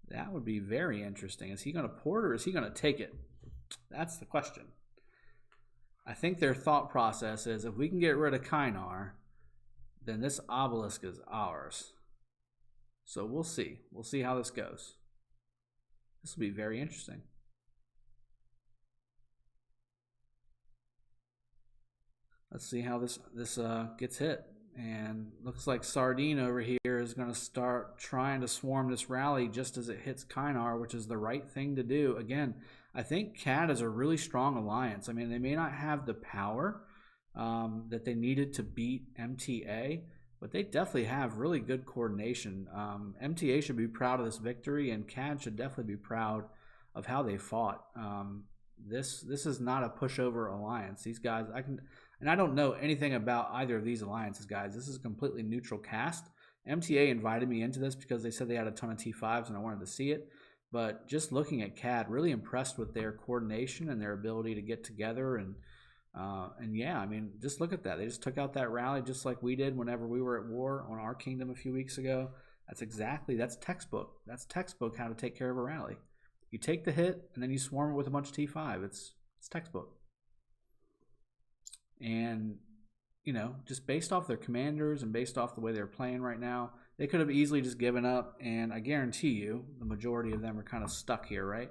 That would be very interesting. Is he going to port or is he going to take it? That's the question. I think their thought process is if we can get rid of Kynar, then this obelisk is ours. So we'll see. We'll see how this goes. This will be very interesting. Let's see how this gets hit. And looks like Sardine over here is going to start trying to swarm this rally just as it hits Kynar, which is the right thing to do. Again, I think CAD is a really strong alliance. I mean, they may not have the power that they needed to beat MTA, but they definitely have really good coordination. MTA should be proud of this victory, and CAD should definitely be proud of how they fought. This is not a pushover alliance. These guys, And I don't know anything about either of these alliances, guys. This is a completely neutral cast. MTA invited me into this because they said they had a ton of T5s and I wanted to see it. But just looking at CAD, really impressed with their coordination and their ability to get together. And yeah, I mean, just look at that. They just took out that rally just like we did whenever we were at war on our kingdom a few weeks ago. That's textbook. That's textbook how to take care of a rally. You take the hit and then you swarm it with a bunch of T5. It's textbook. And, you know, just based off their commanders and based off the way they're playing right now, they could have easily just given up. And I guarantee you, the majority of them are kind of stuck here, right?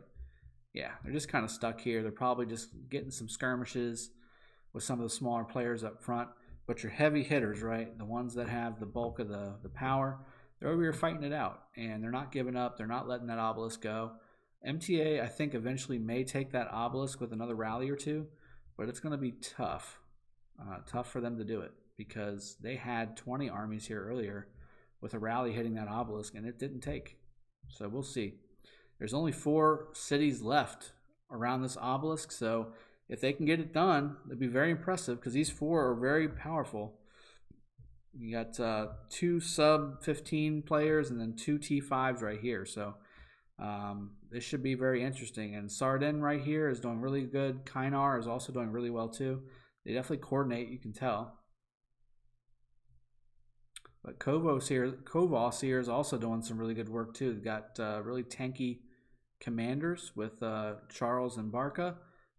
Yeah, they're just kind of stuck here. They're probably just getting some skirmishes with some of the smaller players up front. But your heavy hitters, right, the ones that have the bulk of the power, they're over here fighting it out. And they're not giving up. They're not letting that obelisk go. MTA, I think, eventually may take that obelisk with another rally or two. But it's going to be tough. Tough for them to do it because they had 20 armies here earlier with a rally hitting that obelisk and it didn't take. So we'll see. There's only 4 cities left around this obelisk, so if they can get it done, it'd be very impressive because these 4 are very powerful. You got 2 sub 15 players and then 2 T5s right here, so this should be very interesting. And Sardin right here is doing really good. Kynar is also doing really well too. They definitely coordinate, you can tell. But Kovos here is also doing some really good work too. They've got really tanky commanders with Charles and Barca.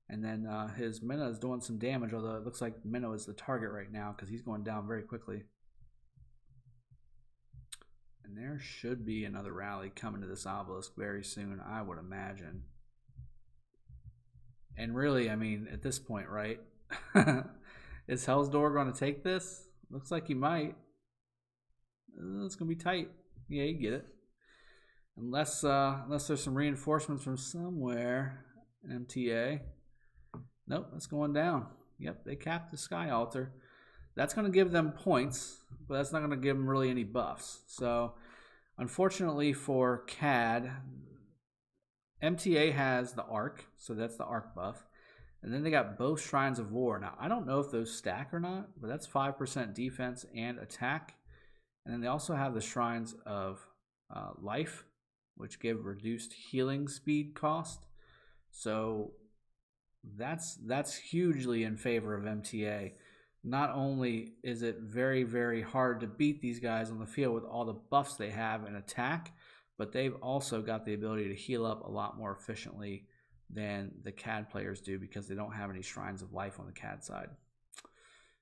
And then his Minna is doing some damage, although it looks like Minna is the target right now because he's going down very quickly. And there should be another rally coming to this obelisk very soon, I would imagine. And really, I mean, at this point, right? Is Hellsdoor going to take this? Looks like he might. It's going to be tight. Yeah, you get it. Unless there's some reinforcements from somewhere. MTA. Nope, that's going down. Yep, they capped the Sky Altar. That's going to give them points, but that's not going to give them really any buffs. So, unfortunately for CAD, MTA has the Ark, so that's the Ark buff. And then they got both Shrines of War. Now, I don't know if those stack or not, but that's 5% defense and attack. And then they also have the Shrines of Life, which give reduced healing speed cost. So that's hugely in favor of MTA. Not only is it very, very hard to beat these guys on the field with all the buffs they have in attack, but they've also got the ability to heal up a lot more efficiently than the CAD players do because they don't have any Shrines of Life on the CAD side.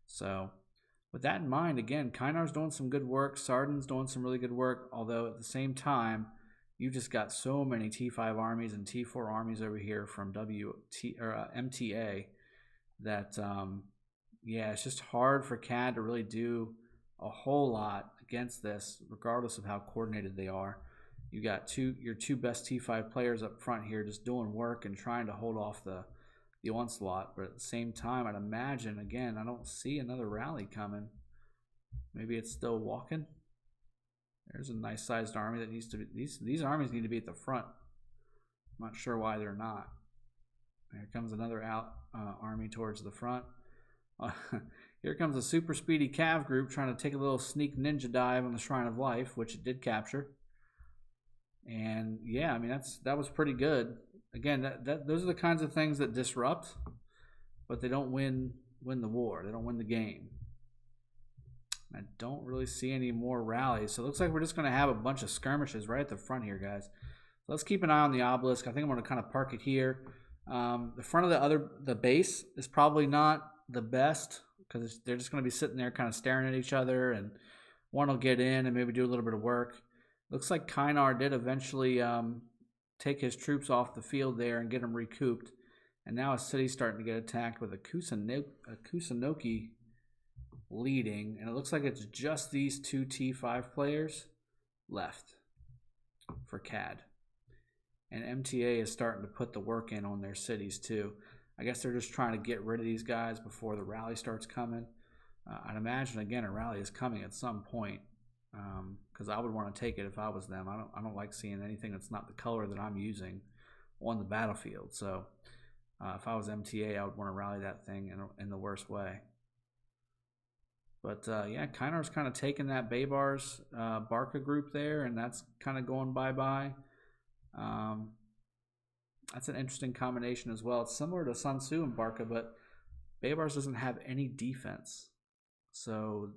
So with that in mind, again, Kynar's doing some good work. Sardin's doing some really good work, although at the same time, you've just got so many T5 armies and T4 armies over here from MTA that, yeah, it's just hard for CAD to really do a whole lot against this, regardless of how coordinated they are. You got your two best T5 players up front here just doing work and trying to hold off the onslaught. But at the same time, I'd imagine, again, I don't see another rally coming. Maybe it's still walking. There's a nice sized army that needs to be, these armies need to be at the front. I'm not sure why they're not. Here comes another army towards the front. Here comes a super speedy Cav group trying to take a little sneak ninja dive on the Shrine of Life, which it did capture. And yeah, I mean, that was pretty good. Again, those are the kinds of things that disrupt, but they don't win the war. They don't win the game. I don't really see any more rallies. So it looks like we're just going to have a bunch of skirmishes right at the front here, guys. So let's keep an eye on the obelisk. I think I'm going to kind of park it here. The front of the base is probably not the best because they're just going to be sitting there kind of staring at each other, and one will get in and maybe do a little bit of work. Looks like Kynar did eventually take his troops off the field there and get them recouped. And now a city's starting to get attacked with a Kusanoki leading. And it looks like it's just these two T5 players left for CAD. And MTA is starting to put the work in on their cities too. I guess they're just trying to get rid of these guys before the rally starts coming. I'd imagine, again, a rally is coming at some point. Because I would want to take it if I was them. I don't like seeing anything that's not the color that I'm using on the battlefield. So if I was MTA, I would want to rally that thing in the worst way. But yeah, Kynar's kind of taking that Baybar's Barca group there, and that's kind of going bye-bye. That's an interesting combination as well. It's similar to Sun Tzu and Barca, but Baybar's doesn't have any defense. So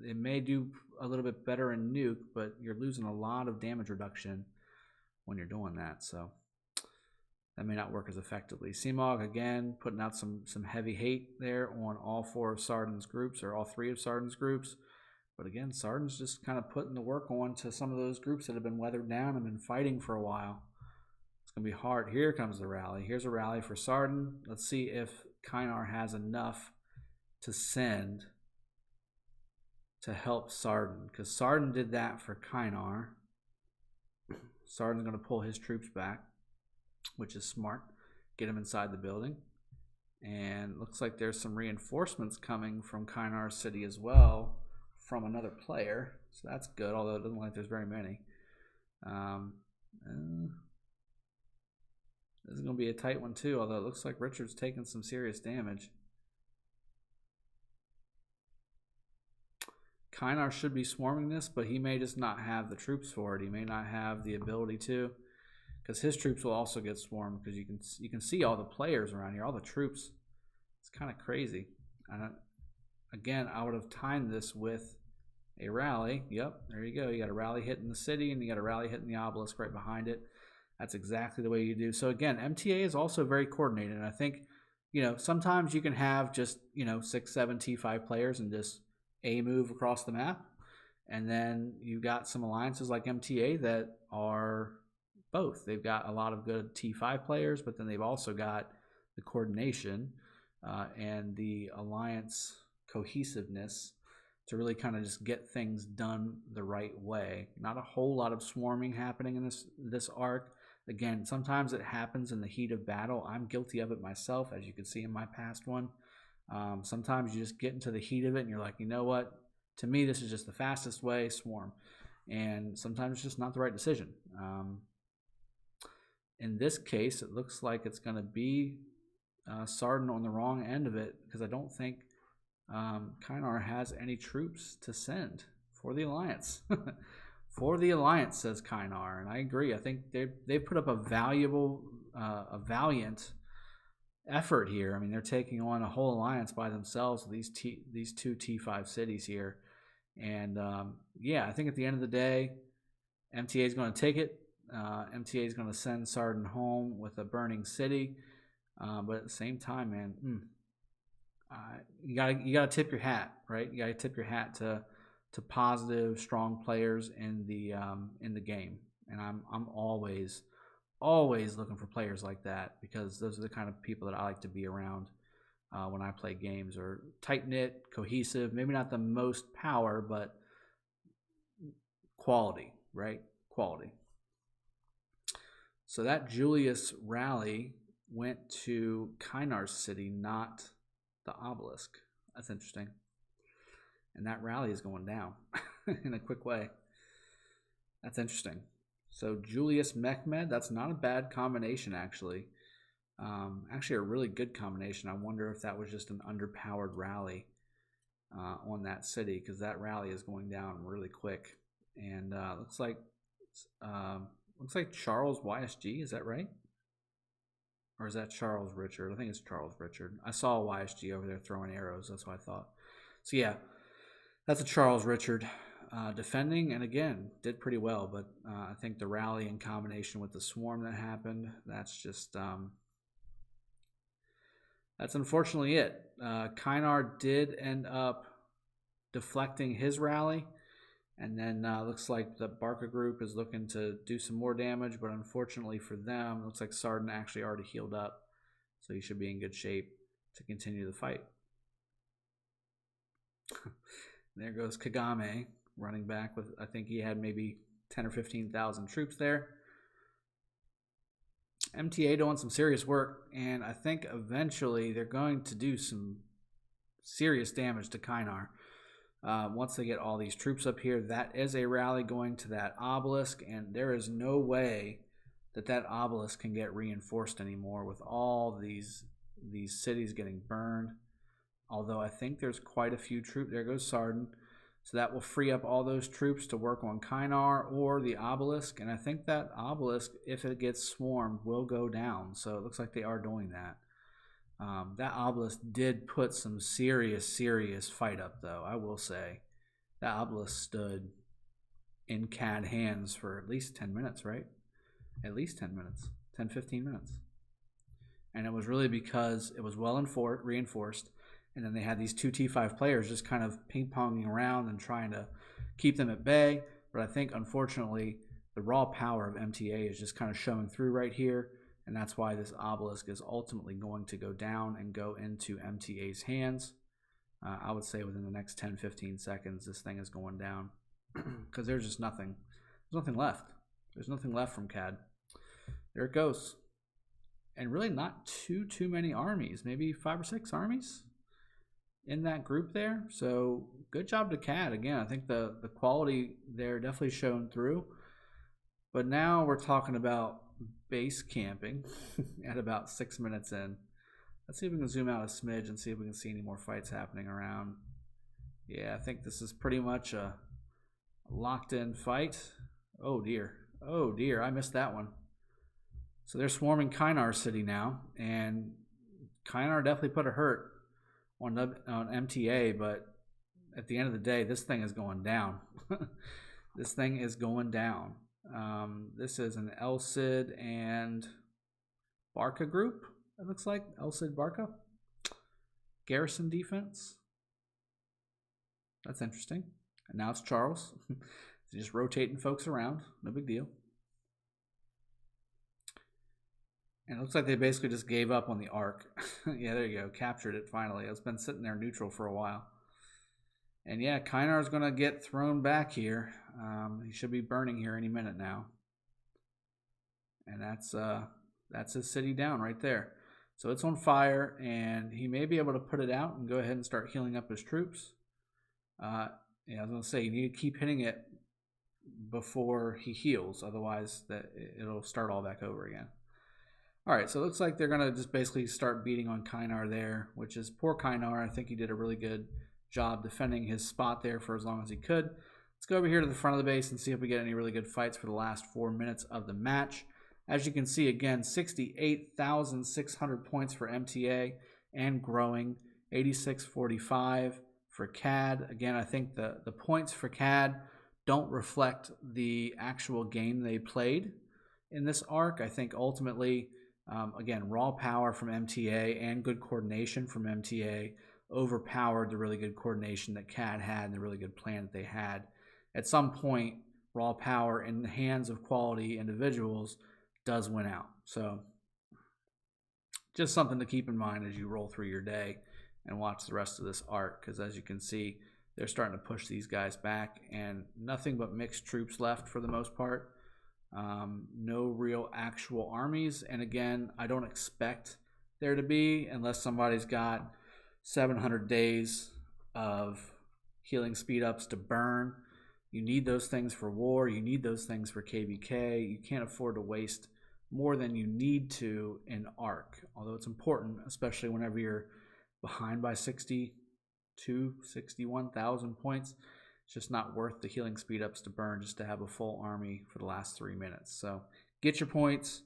it may do a little bit better in Nuke, but you're losing a lot of damage reduction when you're doing that. So that may not work as effectively. Seamog, again, putting out some heavy hate there on all 4 of Sarden's groups, or all 3 of Sarden's groups. But again, Sarden's just kind of putting the work on to some of those groups that have been weathered down and been fighting for a while. It's going to be hard. Here comes the rally. Here's a rally for Sarden. Let's see if Kynar has enough to send to help Sarden, because Sarden did that for Kynar. Sarden's going to pull his troops back, which is smart. Get him inside the building. And looks like there's some reinforcements coming from Kynar's city as well from another player. So that's good, although it doesn't look like there's very many. This is going to be a tight one too, although it looks like Richard's taking some serious damage. Kynar should be swarming this, but he may just not have the troops for it. He may not have the ability to, because his troops will also get swarmed, because you can see all the players around here, all the troops. It's kind of crazy. Again, I would have timed this with a rally. Yep, there you go. You got a rally hitting the city, and you got a rally hitting the obelisk right behind it. That's exactly the way you do. So again, MTA is also very coordinated. And I think, sometimes you can have just, 6, 7 T5 players and just a move across the map. And then you got some alliances like MTA that are both. They've got a lot of good T5 players, but then they've also got the coordination and the alliance cohesiveness to really kind of just get things done the right way. Not a whole lot of swarming happening in this arc. Again, sometimes it happens in the heat of battle. I'm guilty of it myself, as you can see in my past one. Sometimes you just get into the heat of it and you're like, you know what? To me, this is just the fastest way, swarm. And sometimes it's just not the right decision. In this case, it looks like it's going to be Sarden on the wrong end of it, because I don't think Kynar has any troops to send for the Alliance. For the Alliance, says Kynar, and I agree. I think they put up a valiant effort here. I mean, they're taking on a whole alliance by themselves with these 2 T5 cities here, and yeah, I think at the end of the day, MTA is going to take it. MTA is going to send Sarden home with a burning city, but at the same time, man, you gotta tip your hat, right? You gotta tip your hat to positive, strong players in the game, and I'm always looking for players like that, because those are the kind of people that I like to be around when I play games. Or tight-knit, cohesive, maybe not the most power, but quality, right? Quality. So that Julius rally went to Kynar's city, not the obelisk. That's interesting. And that rally is going down in a quick way. That's interesting. So Julius Mehmed, that's not a bad combination, actually. Actually a really good combination. I wonder if that was just an underpowered rally on that city, because that rally is going down really quick. And looks like Charles YSG, is that right? Or is that Charles Richard? I think it's Charles Richard. I saw YSG over there throwing arrows. That's what I thought. So yeah, that's a Charles Richard defending, and again, did pretty well. But I think the rally in combination with the swarm that happened, that's just that's unfortunately it. Kynar did end up deflecting his rally, and then looks like the Barca group is looking to do some more damage, but unfortunately for them, it looks like Sarden actually already healed up, so he should be in good shape to continue the fight. There goes Kagame running back with, I think he had maybe 10 or 15,000 troops there. MTA doing some serious work, and I think eventually they're going to do some serious damage to Kynar. Once they get all these troops up here, that is a rally going to that obelisk, and there is no way that obelisk can get reinforced anymore with all these cities getting burned. although I think there's quite a few troops. There goes Sarden. So that will free up all those troops to work on Kynar or the obelisk. And I think that obelisk, if it gets swarmed, will go down. So it looks like they are doing that. That obelisk did put some serious fight up, though, I will say. That obelisk stood in CAD hands for at least 10 minutes, right? At least 10 minutes, 10, 15 minutes. And it was really because it was well reinforced. And then they had these two T5 players just kind of ping-ponging around and trying to keep them at bay. But I think, unfortunately, the raw power of MTA is just kind of showing through right here. And that's why this obelisk is ultimately going to go down and go into MTA's hands. I would say within the next 10, 15 seconds, this thing is going down. Because there's just nothing. There's nothing left. There's nothing left from CAD. There it goes. And really not too many armies. Maybe 5 or 6 armies in that group there. So good job to CAD. Again, I think the quality there definitely shown through. But now we're talking about base camping at about 6 minutes in. Let's see if we can zoom out a smidge and see if we can see any more fights happening around. Yeah, I think this is pretty much a locked in fight. Oh dear. Oh dear, I missed that one. So they're swarming Kynar City now, and Kynar definitely put a hurt on MTA, but at the end of the day, this thing is going down. This thing is going down. This is an El Cid and Barca group, it looks like. El Cid Barca. Garrison defense. That's interesting. And now it's Charles. Just rotating folks around. No big deal. And it looks like they basically just gave up on the Ark. Yeah, there you go. Captured it finally. It's been sitting there neutral for a while. And yeah, Kynar is going to get thrown back here. He should be burning here any minute now. And that's his city down right there. So it's on fire, and he may be able to put it out and go ahead and start healing up his troops. Yeah, I was going to say, you need to keep hitting it before he heals. Otherwise, it'll start all back over again. All right, so it looks like they're going to just basically start beating on Kynar there, which is poor Kynar. I think he did a really good job defending his spot there for as long as he could. Let's go over here to the front of the base and see if we get any really good fights for the last 4 minutes of the match. As you can see, again, 68,600 points for MTA and growing, 8645 for CAD. Again, I think the points for CAD don't reflect the actual game they played in this arc. I think ultimately, again, raw power from MTA and good coordination from MTA overpowered the really good coordination that CAD had and the really good plan that they had. At some point, raw power in the hands of quality individuals does win out. So just something to keep in mind as you roll through your day and watch the rest of this arc, because as you can see, they're starting to push these guys back, and nothing but mixed troops left for the most part. No real actual armies, and again, I don't expect there to be unless somebody's got 700 days of healing speed ups to burn. You need those things for war. You need those things for KVK. You can't afford to waste more than you need to in Arc, although it's important, especially whenever you're behind by 61,000 points. It's just not worth the healing speed ups to burn just to have a full army for the last 3 minutes. So get your points,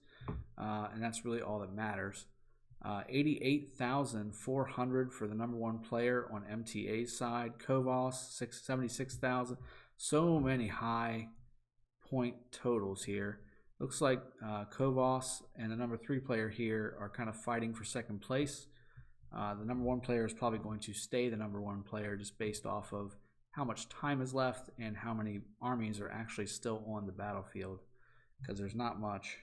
and that's really all that matters. 88,400 for the #1 player on MTA's side. Kovos, 76,000. So many high point totals here. Looks like Kovos and the #3 player here are kind of fighting for second place. The #1 player is probably going to stay the #1 player just based off of how much time is left and how many armies are actually still on the battlefield, because there's not much.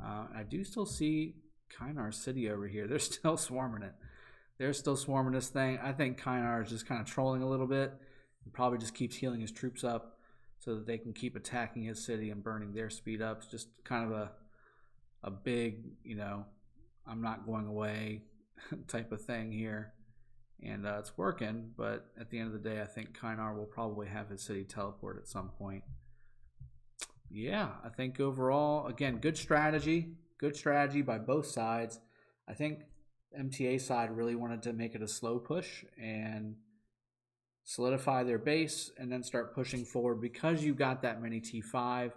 I do still see Kynar City over here. They're still swarming it. They're still swarming this thing. I think Kynar is just kind of trolling a little bit and probably just keeps healing his troops up so that they can keep attacking his city and burning their speed ups. Just kind of a big, I'm not going away type of thing here. And it's working, but at the end of the day, I think Kynar will probably have his city teleport at some point. Yeah, I think overall, again, good strategy by both sides. I think MTA side really wanted to make it a slow push and solidify their base and then start pushing forward. Because you got that many T5,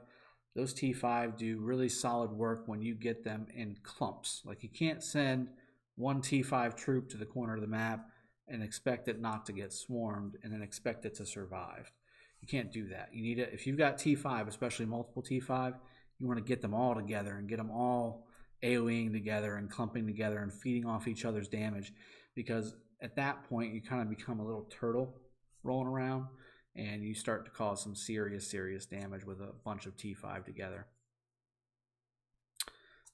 those T5 do really solid work when you get them in clumps. Like, you can't send one T5 troop to the corner of the map and expect it not to get swarmed and then expect it to survive. You can't do that. You need it. If you've got T5, especially multiple T5, you want to get them all together and get them all AoEing together and clumping together and feeding off each other's damage, because at that point you kind of become a little turtle rolling around and you start to cause some serious damage with a bunch of T5 together.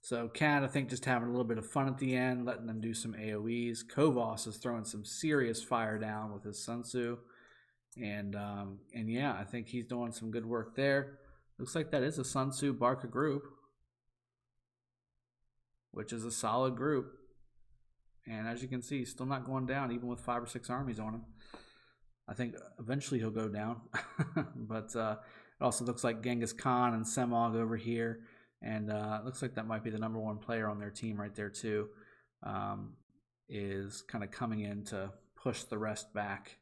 So CAD, I think, just having a little bit of fun at the end, letting them do some AoEs. Kovos is throwing some serious fire down with his Sun Tzu. And yeah, I think he's doing some good work there. Looks like that is a Sun Tzu Barca group, which is a solid group. And as you can see, he's still not going down, even with 5 or 6 armies on him. I think eventually he'll go down. But it also looks like Genghis Khan and Semog over here. And it looks like that might be the #1 player on their team right there too. Is kind of coming in to push the rest back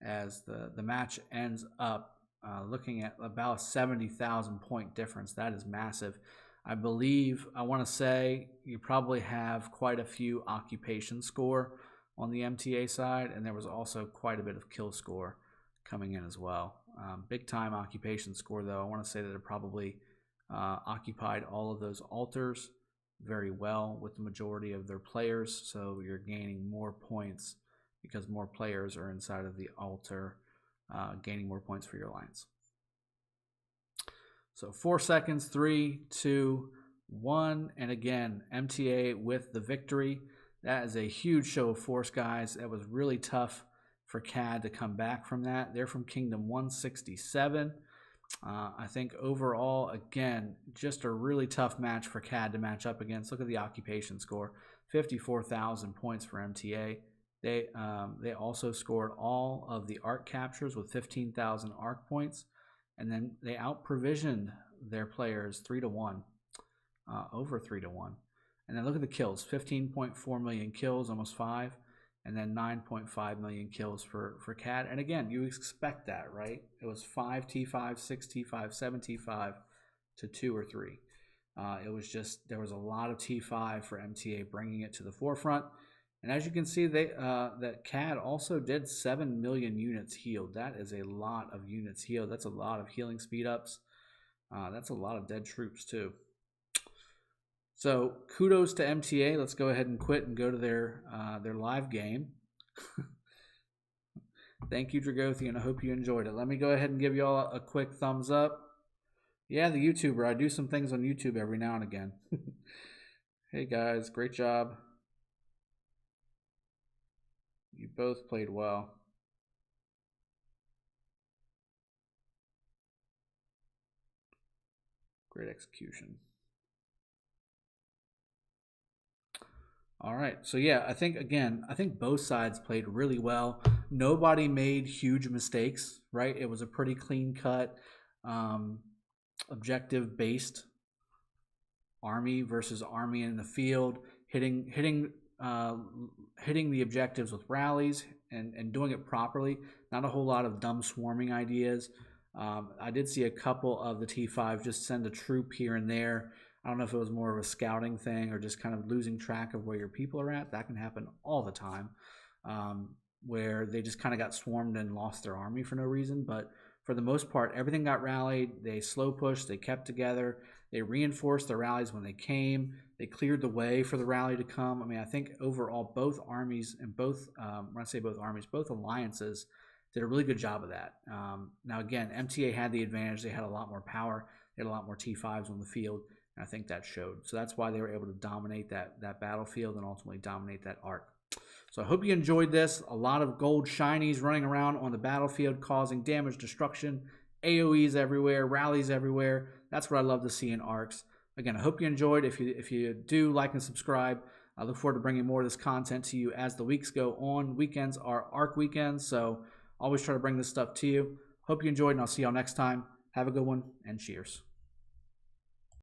as the match ends up looking at about a 70,000 point difference. That is massive. I believe, I want to say, you probably have quite a few occupation score on the MTA side, and there was also quite a bit of kill score coming in as well. Big time occupation score, though. I want to say that it probably occupied all of those altars very well with the majority of their players, so you're gaining more points because more players are inside of the altar, gaining more points for your alliance. So 4 seconds, 3, 2, 1, and again, MTA with the victory. That is a huge show of force, guys. That was really tough for CAD to come back from that. They're from Kingdom 167. I think overall, again, just a really tough match for CAD to match up against. Look at the occupation score, 54,000 points for MTA. They also scored all of the Ark captures with 15,000 Ark points. And then they out-provisioned their players 3-1, over 3-1. And then look at the kills, 15.4 million kills, almost 5, and then 9.5 million kills for CAD. And again, you expect that, right? It was 5 T5, 6 T5, 7 T5 to 2 or 3. It was just, there was a lot of T5 for MTA bringing it to the forefront. And as you can see, that CAD also did 7 million units healed. That is a lot of units healed. That's a lot of healing speed ups. That's a lot of dead troops too. So kudos to MTA. Let's go ahead and quit and go to their live game. Thank you, Dragothian. I hope you enjoyed it. Let me go ahead and give you all a quick thumbs up. Yeah, the YouTuber. I do some things on YouTube every now and again. Hey guys, great job. You both played well. Great execution. All right, so yeah, I think both sides played really well. Nobody made huge mistakes, right? It was a pretty clean cut, objective based army versus army in the field, hitting the objectives with rallies and doing it properly. Not a whole lot of dumb swarming ideas. I did see a couple of the T5 just send a troop here and there. I don't know if it was more of a scouting thing or just kind of losing track of where your people are at. That can happen all the time, where they just kind of got swarmed and lost their army for no reason. But for the most part, everything got rallied. They slow pushed. They kept together. They reinforced the rallies when they came. They cleared the way for the rally to come. I mean, I think overall both armies and both, when I say both armies, both alliances did a really good job of that. Now, again, MTA had the advantage. They had a lot more power. They had a lot more T5s on the field. And I think that showed. So that's why they were able to dominate that battlefield and ultimately dominate that Ark. So I hope you enjoyed this. A lot of gold shinies running around on the battlefield causing damage, destruction, AoEs everywhere, rallies everywhere. That's what I love to see in Arks. Again, I hope you enjoyed. If you do, like and subscribe. I look forward to bringing more of this content to you as the weeks go on. Weekends are Ark weekends, so always try to bring this stuff to you. Hope you enjoyed, and I'll see y'all next time. Have a good one, and cheers.